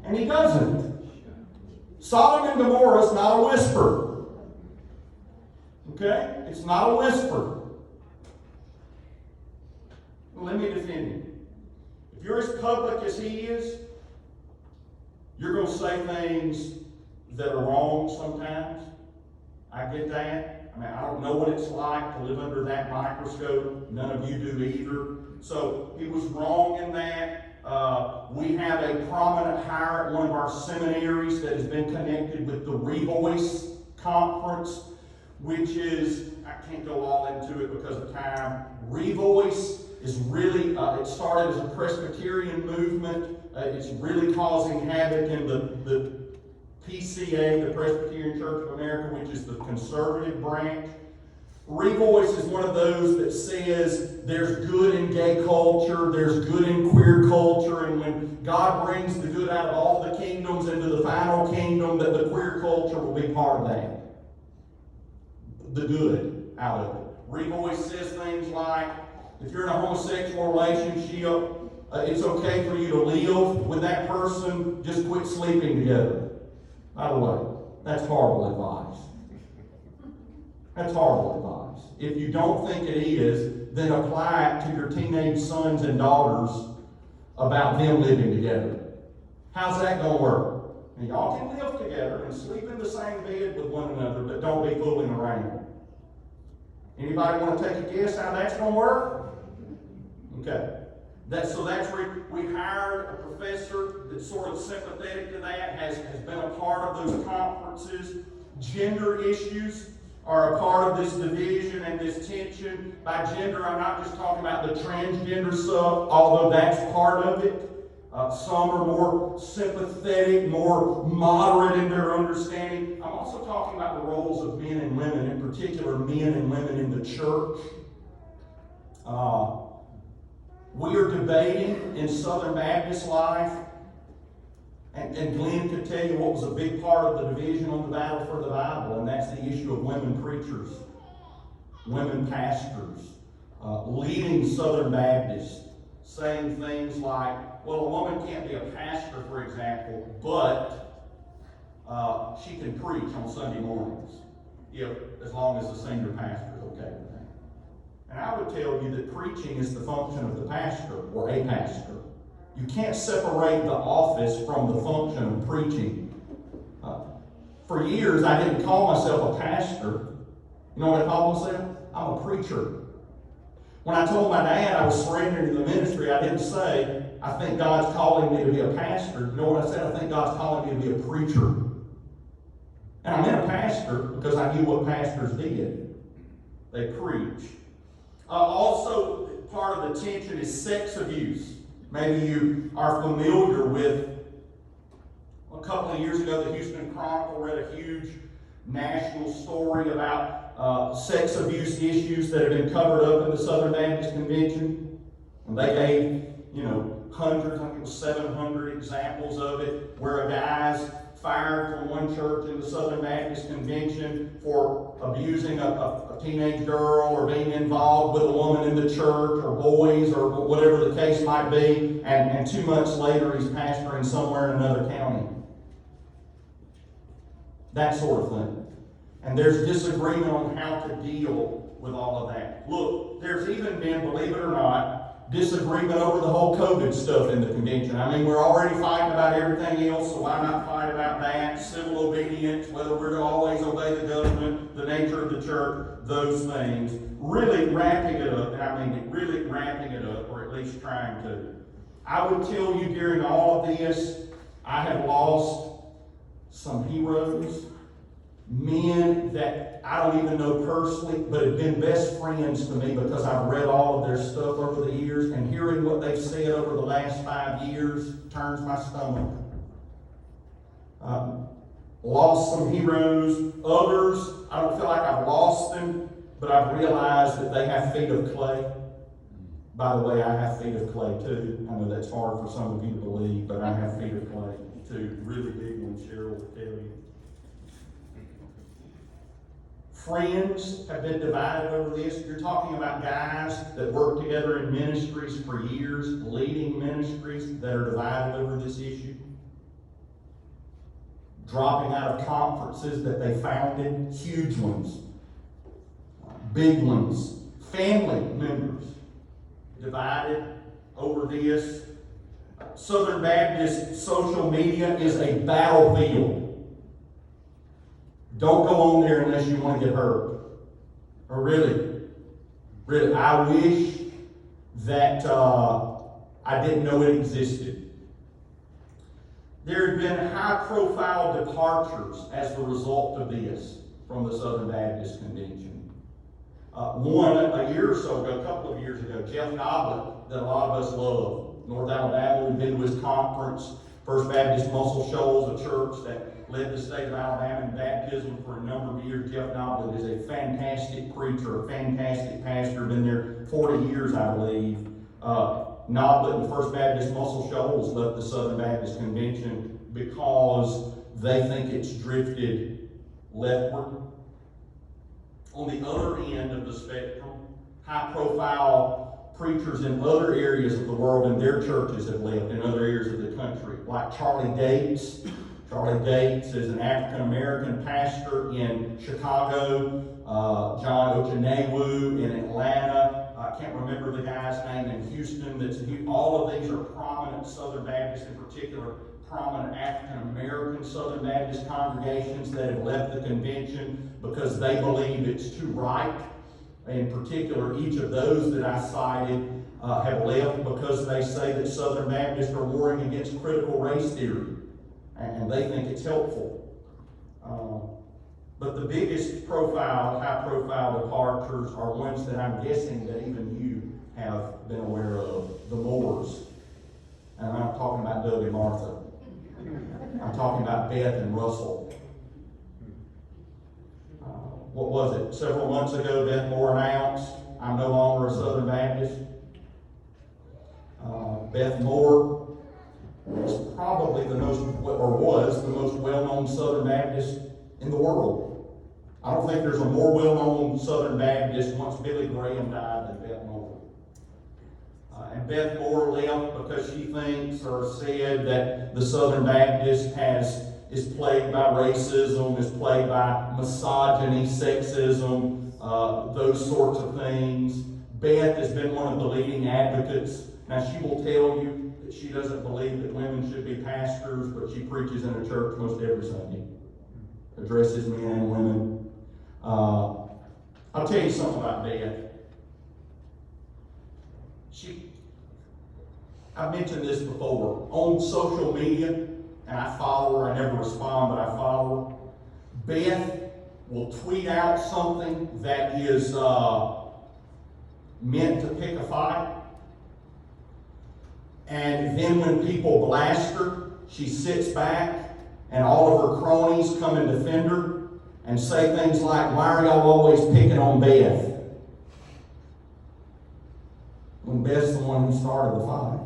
And he doesn't. Sodom and Gomorrah is not a whisper. Okay? It's not a whisper. Let me defend him. If you're as public as he is, you're going to say things that are wrong sometimes. I get that. I don't know what it's like to live under that microscope. None of you do either. So he was wrong in that. We have a prominent hire at one of our seminaries that has been connected with the Revoice Conference, which is, I can't go all into it because of time. Revoice is really, it started as a Presbyterian movement. It's really causing havoc in the PCA, the Presbyterian Church of America, which is the conservative branch. Revoice is one of those that says there's good in gay culture, there's good in queer culture, and when God brings the good out of all the kingdoms into the final kingdom, that the queer culture will be part of that. The good out of it. Revoice says things like, if you're in a homosexual relationship, it's okay for you to live with that person, just quit sleeping together. By the way, that's horrible advice. That's horrible advice. If you don't think it is, then apply it to your teenage sons and daughters about them living together. How's that going to work? And y'all can live together and sleep in the same bed with one another, but don't be fooling around. Anybody want to take a guess how that's going to work? Okay. We hired a professor that's sort of sympathetic to that, has been a part of those conferences. Gender issues are a part of this division and this tension. By gender, I'm not just talking about the transgender stuff, although that's part of it. Some are more sympathetic, more moderate in their understanding. I'm also talking about the roles of men and women, in particular men and women in the church. We are debating in Southern Baptist life, and Glenn could tell you what was a big part of the division on the battle for the Bible, and that's the issue of women preachers, women pastors, leading Southern Baptists, saying things like, well, a woman can't be a pastor, for example, but she can preach on Sunday mornings, as long as the senior pastor is okay with that. And I would tell you that preaching is the function of the pastor or a pastor. You can't separate the office from the function of preaching. For years, I didn't call myself a pastor. You know what I called myself? I'm a preacher. When I told my dad I was surrendering to the ministry, I didn't say I think God's calling me to be a pastor. You know what I said? I think God's calling me to be a preacher. And I meant a pastor because I knew what pastors did. They preach. Also, part of the tension is sex abuse. Maybe you are familiar with, a couple of years ago, the Houston Chronicle read a huge national story about sex abuse issues that have been covered up in the Southern Baptist Convention. And they gave, hundreds, I think it was 700 examples of it, where a guy's fired from one church in the Southern Baptist Convention for abusing a teenage girl or being involved with a woman in the church or boys or whatever the case might be, and 2 months later he's pastoring somewhere in another county. That sort of thing. And there's disagreement on how to deal with all of that. Look, there's even been, believe it or not, disagreement over the whole COVID stuff in the convention. I mean, we're already fighting about everything else, so why not fight about that? Civil obedience, whether we're to always obey the government, the nature of the church, those things. Really wrapping it up, and I mean really wrapping it up, or at least trying to. I would tell you during all of this, I have lost some heroes, men that I don't even know personally, but have been best friends to me because I've read all of their stuff over the years, and hearing what they've said over the last 5 years turns my stomach. Lost some heroes. Others, I don't feel like I've lost them, but I've realized that they have feet of clay. By the way, I have feet of clay too. I know that's hard for some of you to believe, but I have feet of clay too. Really big ones, Cheryl will tell you. Friends have been divided over this. You're talking about guys that work together in ministries for years, leading ministries that are divided over this issue. Dropping out of conferences that they founded, huge ones, big ones. Family members divided over this. Southern Baptist social media is a battlefield. Don't go on there unless you want to get hurt. Or really, I wish that I didn't know it existed. There have been high-profile departures as the result of this from the Southern Baptist Convention. One, a year or so ago, a couple of years ago, Jeff Noblet, that a lot of us love, North Alabama, we've been to his conference, First Baptist Muscle Shoals, a church that led the state of Alabama in baptism for a number of years. Jeff Noblet is a fantastic preacher, a fantastic pastor, been there 40 years, I believe. Noblet and First Baptist Muscle Shoals left the Southern Baptist Convention because they think it's drifted leftward. On the other end of the spectrum, high-profile preachers in other areas of the world and their churches have left in other areas of the country, like Charlie Gates. Charlie Gates is an African-American pastor in Chicago, John Ochenewu in Atlanta. I can't remember the guy's name in Houston. All of these are prominent Southern Baptists, in particular, prominent African-American Southern Baptist congregations that have left the convention because they believe it's too right. In particular, each of those that I cited have left because they say that Southern Baptists are warring against critical race theory, and they think it's helpful. But the biggest high-profile departures are ones that I'm guessing that even you have been aware of, the Moores. And I'm not talking about Doug and Martha. I'm talking about Beth and Russell. What was it? Several months ago, Beth Moore announced, I'm no longer a Southern Baptist. Beth Moore is probably was the most well-known Southern Baptist in the world. I don't think there's a more well-known Southern Baptist once Billy Graham died than Beth Moore. And Beth Moore left because she thinks or said that the Southern Baptist is plagued by racism, is plagued by misogyny, sexism, those sorts of things. Beth has been one of the leading advocates. Now, she will tell you that she doesn't believe that women should be pastors, but she preaches in a church most every Sunday, addresses men and women. I'll tell you something about Beth. I've mentioned this before, on social media, and I follow her, I never respond, but I follow her. Beth will tweet out something that is meant to pick a fight. And then when people blast her, she sits back and all of her cronies come and defend her and say things like, why are y'all always picking on Beth? When Beth's the one who started the fight.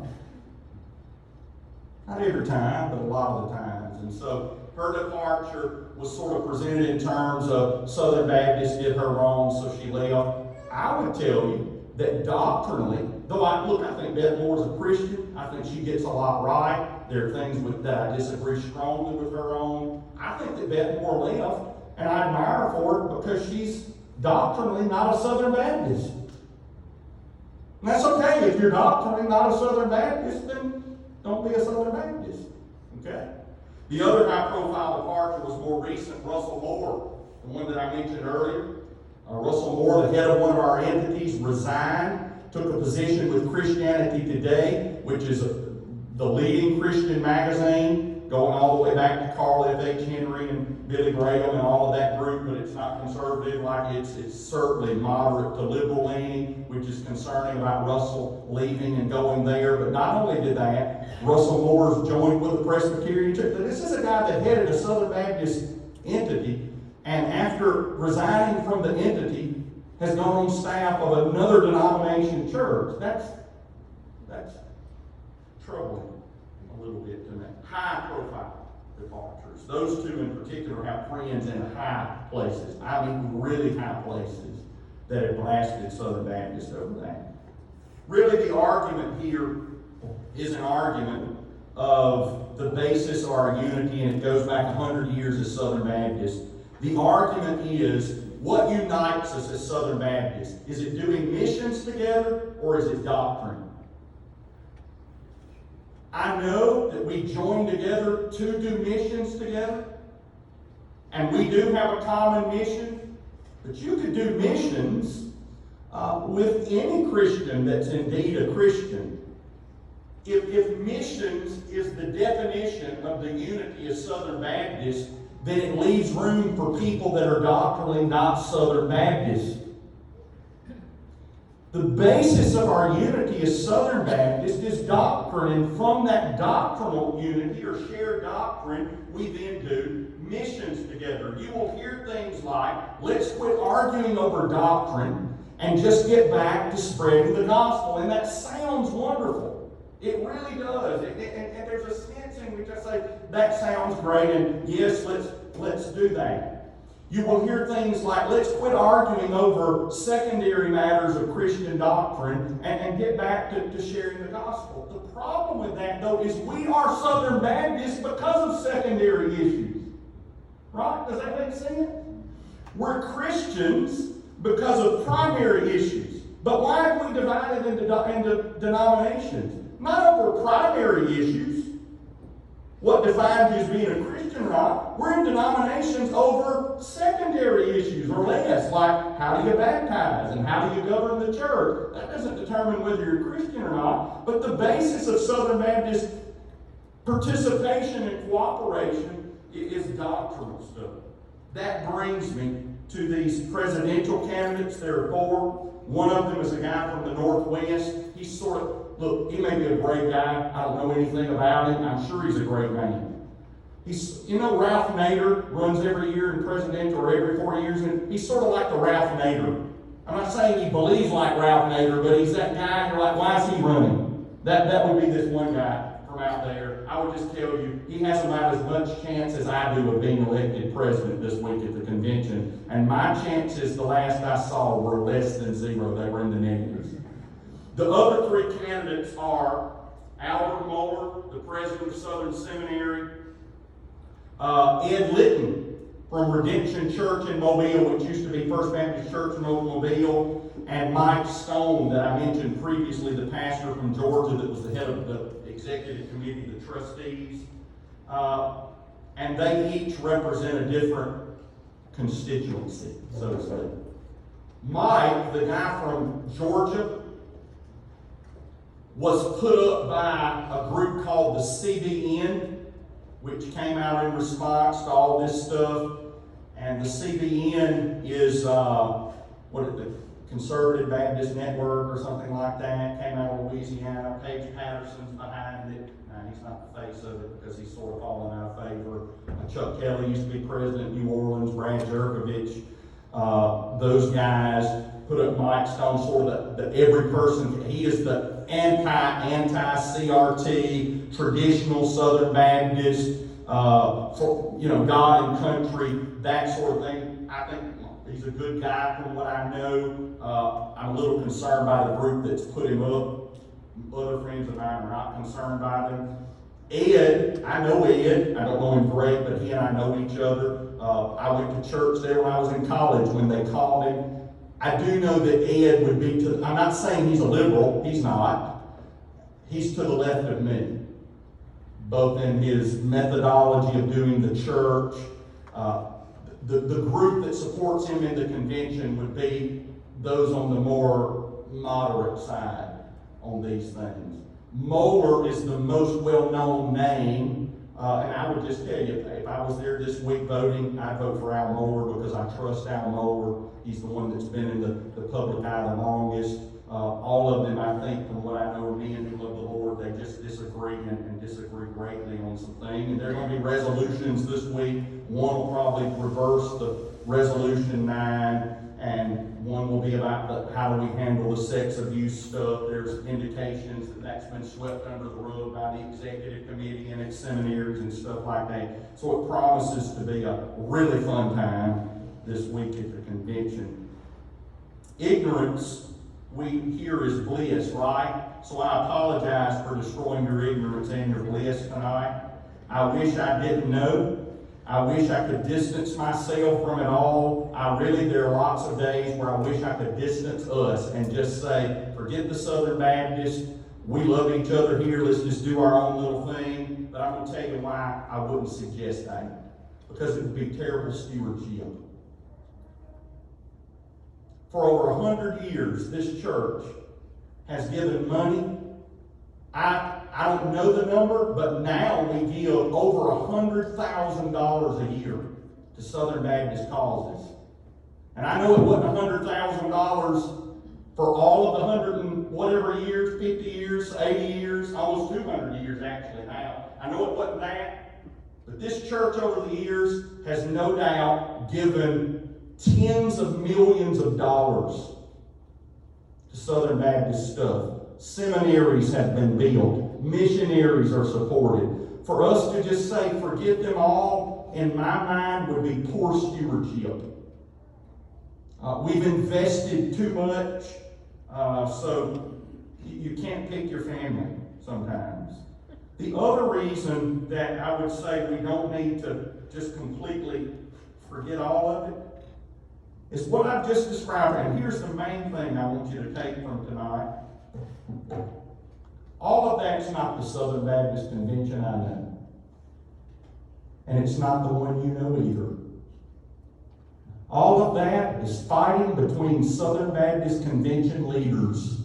Not every time, but a lot of the times. And so her departure was sort of presented in terms of Southern Baptists did her wrong, so she left. I would tell you that doctrinally, though I think Beth Moore's a Christian. I think she gets a lot right. There are things that I disagree strongly with her on. I think that Beth Moore left, and I admire her for it because she's doctrinally not a Southern Baptist. And that's okay. If you're doctrinally not a Southern Baptist, then don't be a Southern Baptist. Okay? The other high-profile departure was more recent, Russell Moore, the one that I mentioned earlier. Russell Moore, the head of one of our entities, resigned, took a position with Christianity Today, which is the leading Christian magazine, going all the way back to Carl F. H. Henry and Billy Graham and all of that group, but it's not conservative like it's certainly moderate to liberal leaning, which is concerning about Russell leaving and going there. But not only did that, Russell Moore's joined with the Presbyterian Church. This is a guy that headed a Southern Baptist entity, and after resigning from the entity, has gone on staff of another denomination church. That's troubling a little bit to me. High profile departures. Those two in particular have friends in high places. I mean really high places that have blasted Southern Baptists over that. Really the argument here is an argument of the basis of our unity, and it goes back 100 years as Southern Baptists. The argument is, what unites us as Southern Baptists? Is it doing missions together, or is it doctrine? I know that we join together to do missions together, and we do have a common mission, but you could do missions with any Christian that's indeed a Christian. If missions is the definition of the unity of Southern Baptists, then it leaves room for people that are doctrinally not Southern Baptists. The basis of our unity as Southern Baptists is doctrine, and from that doctrinal unity or shared doctrine, we then do missions together. You will hear things like, let's quit arguing over doctrine and just get back to spreading the gospel. And that sounds wonderful. It really does. And there's a sense in which I say, that sounds great, and yes, let's do that. You will hear things like, let's quit arguing over secondary matters of Christian doctrine and get back to sharing the gospel. The problem with that, though, is we are Southern Baptists because of secondary issues. Right? Does that make sense? We're Christians because of primary issues. But why have we divided into denominations? Not over primary issues. What defines you as being a Christian, right? We're in denominations over secondary issues or less, like how do you baptize and how do you govern the church. That doesn't determine whether you're a Christian or not. But the basis of Southern Baptist participation and cooperation is doctrinal stuff. That brings me to these presidential candidates. There are 4. One of them is a guy from the Northwest. He's sort of, look, he may be a great guy. I don't know anything about him. I'm sure he's a great man. Ralph Nader runs every year in presidential or every 4 years, and he's sort of like the Ralph Nader. I'm not saying he believes like Ralph Nader, but he's that guy, and you're like, why is he running? That would be this one guy from out there. I would just tell you, he has about as much chance as I do of being elected president this week at the convention. And my chances, the last I saw, were less than 0. They were in the negatives. The other 3 candidates are Albert Mohler, the president of Southern Seminary, Ed Litton from Redemption Church in Mobile, which used to be First Baptist Church in Mobile, and Mike Stone, that I mentioned previously, the pastor from Georgia that was the head of the executive committee, the trustees. And they each represent a different constituency, so to speak. Mike, the guy from Georgia, was put up by a group called the CBN, which came out in response to all this stuff. And the CBN is, the Conservative Baptist Network or something like that, came out of Louisiana. Paige Patterson's behind it. Now, he's not the face of it because he's sort of fallen out of favor. Chuck Kelly used to be president of New Orleans, Brad Jerkovich. Those guys put up Mike Stone, sort of the every person. He is the anti-CRT, traditional Southern Baptist, for, God and country, that sort of thing. I think he's a good guy from what I know. I'm a little concerned by the group that's put him up. Other friends of mine are not concerned by them. Ed, I know Ed. I don't know him great, but he and I know each other. I went to church there when I was in college when they called him. I do know that Ed would be I'm not saying he's a liberal. He's not. He's to the left of me, both in his methodology of doing the church. The group that supports him in the convention would be those on the more moderate side on these things. Moeller is the most well-known name, and I would just tell you, if I was there this week voting, I'd vote for Al Moeller because I trust Al Moeller. He's the one that's been in the public eye the longest. All of them, I think, from what I know, are men who love the Lord. They just disagree and disagree greatly on some things. And there are going to be resolutions this week. One will probably reverse the Resolution 9, and one will be about how do we handle the sex abuse stuff. There's indications that that's been swept under the rug by the executive committee and its seminaries and stuff like that. So it promises to be a really fun time this week at the convention. Ignorance, we hear, is bliss, right? So I apologize for destroying your ignorance and your bliss tonight. I wish I didn't know. I wish I could distance myself from it all. There are lots of days where I wish I could distance us and just say, forget the Southern Baptist. We love each other here. Let's just do our own little thing. But I'm going to tell you why I wouldn't suggest that. Because it would be terrible stewardship. For over 100 years, this church has given money. I don't know the number, but now we give over $100,000 a year to Southern Baptist causes. And I know it wasn't $100,000 for all of the 100 and whatever years, 50 years, 80 years, almost 200 years actually now. I know it wasn't that, but this church over the years has no doubt given tens of millions of dollars to Southern Baptist stuff. Seminaries have been built. Missionaries are supported. For us to just say, forget them all, in my mind, would be poor stewardship. We've invested too much, so you can't pick your family sometimes. The other reason that I would say we don't need to just completely forget all of it is what I've just described. And here's the main thing I want you to take from tonight. All of that's not the Southern Baptist Convention I know. And it's not the one you know either. All of that is fighting between Southern Baptist Convention leaders.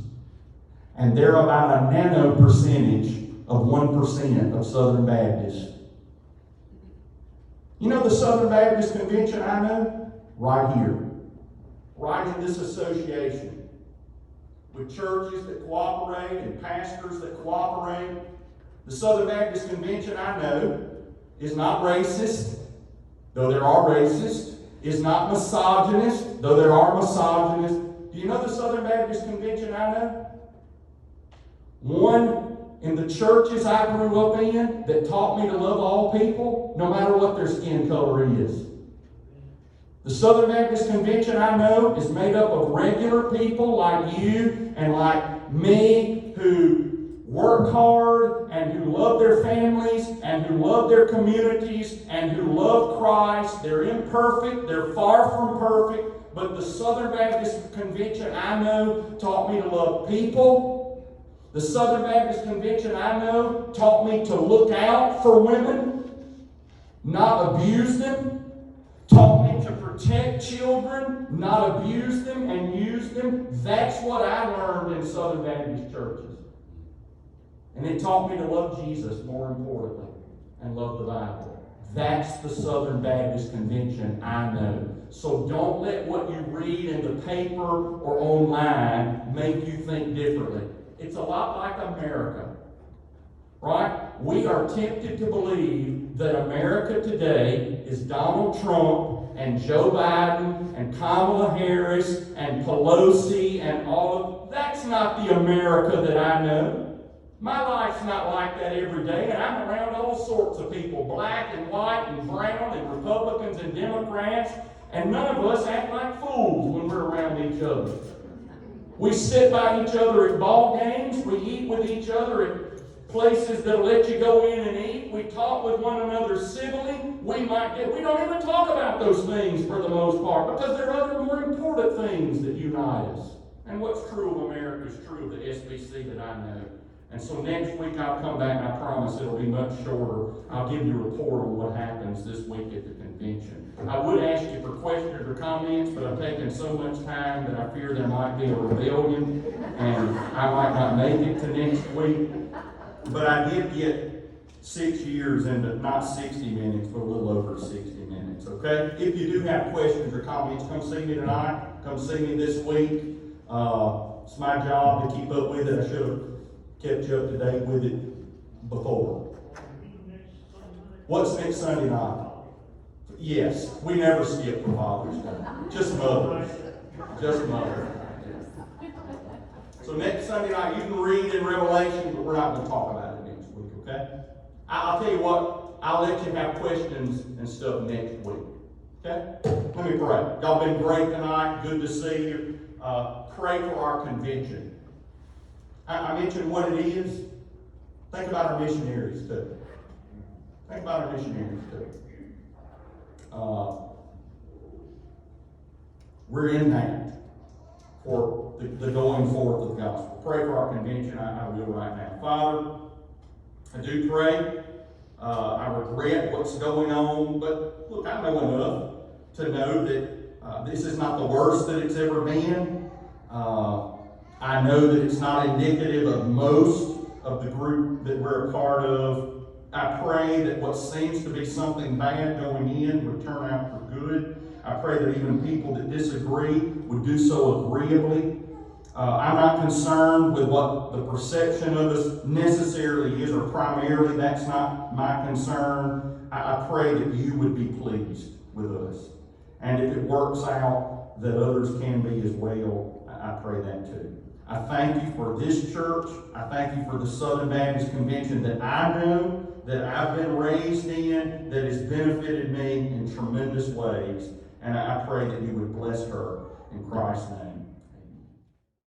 And they're about a nano percentage of 1% of Southern Baptists. You know the Southern Baptist Convention I know? Right here. Right in this association. With churches that cooperate and pastors that cooperate. The Southern Baptist Convention I know is not racist, though there are racists, is not misogynist, though there are misogynists. Do you know the Southern Baptist Convention I know? One in the churches I grew up in that taught me to love all people, no matter what their skin color is. The Southern Baptist Convention I know is made up of regular people like you and like me who work hard and who love their families and who love their communities and who love Christ. They're imperfect. They're far from perfect. But the Southern Baptist Convention I know taught me to love people. The Southern Baptist Convention I know taught me to look out for women, not abuse them. Taught me to protect children, not abuse them and use them. That's what I learned in Southern Baptist churches. And it taught me to love Jesus more importantly and love the Bible. That's the Southern Baptist Convention I know. So don't let what you read in the paper or online make you think differently. It's a lot like America, right? We are tempted to believe that America today is Donald Trump and Joe Biden and Kamala Harris and Pelosi and all of... That's not the America that I know. My life's not like that every day, and I'm around all sorts of people, black and white and brown and Republicans and Democrats, and none of us act like fools when we're around each other. We sit by each other at ball games, we eat with each other at places that'll let you go in and eat, we talk with one another civilly, we don't even talk about those things for the most part, because there are other more important things that unite us. And what's true of America is true of the SBC that I know. And so next week I'll come back, and I promise it'll be much shorter. I'll give you a report on what happens this week at the convention. I would ask you for questions or comments, but I'm taking so much time that I fear there might be a rebellion, and I might not make it to next week. But I did get 6 years into not 60 minutes, but a little over 60 minutes, okay? If you do have questions or comments, come see me tonight. Come see me this week. It's my job to keep up with it. I should have kept you up to date with it before. What's next Sunday night? Yes, we never skip for Father's Day. Just mothers. Just mothers. So next Sunday night, you can read in Revelation, but we're not going to talk about it next week, okay? I'll tell you what, I'll let you have questions and stuff next week, okay? Let me pray. Y'all been great tonight. Good to see you. Pray for our convention. I mentioned what it is. Think about our missionaries too. Think about our missionaries too. We're in that for the going forth of the gospel. Pray for our convention. I will right now. Father, I do pray. I regret what's going on, but look, I know enough to know that this is not the worst that it's ever been. I know that it's not indicative of most of the group that we're a part of. I pray that what seems to be something bad going in would turn out for good. I pray that even people that disagree would do so agreeably. I'm not concerned with what the perception of us necessarily is, or primarily that's not my concern. I pray that you would be pleased with us. And if it works out that others can be as well, I pray that too. I thank you for this church. I thank you for the Southern Baptist Convention that I know, that I've been raised in, that has benefited me in tremendous ways. And I pray that you would bless her in Christ's name.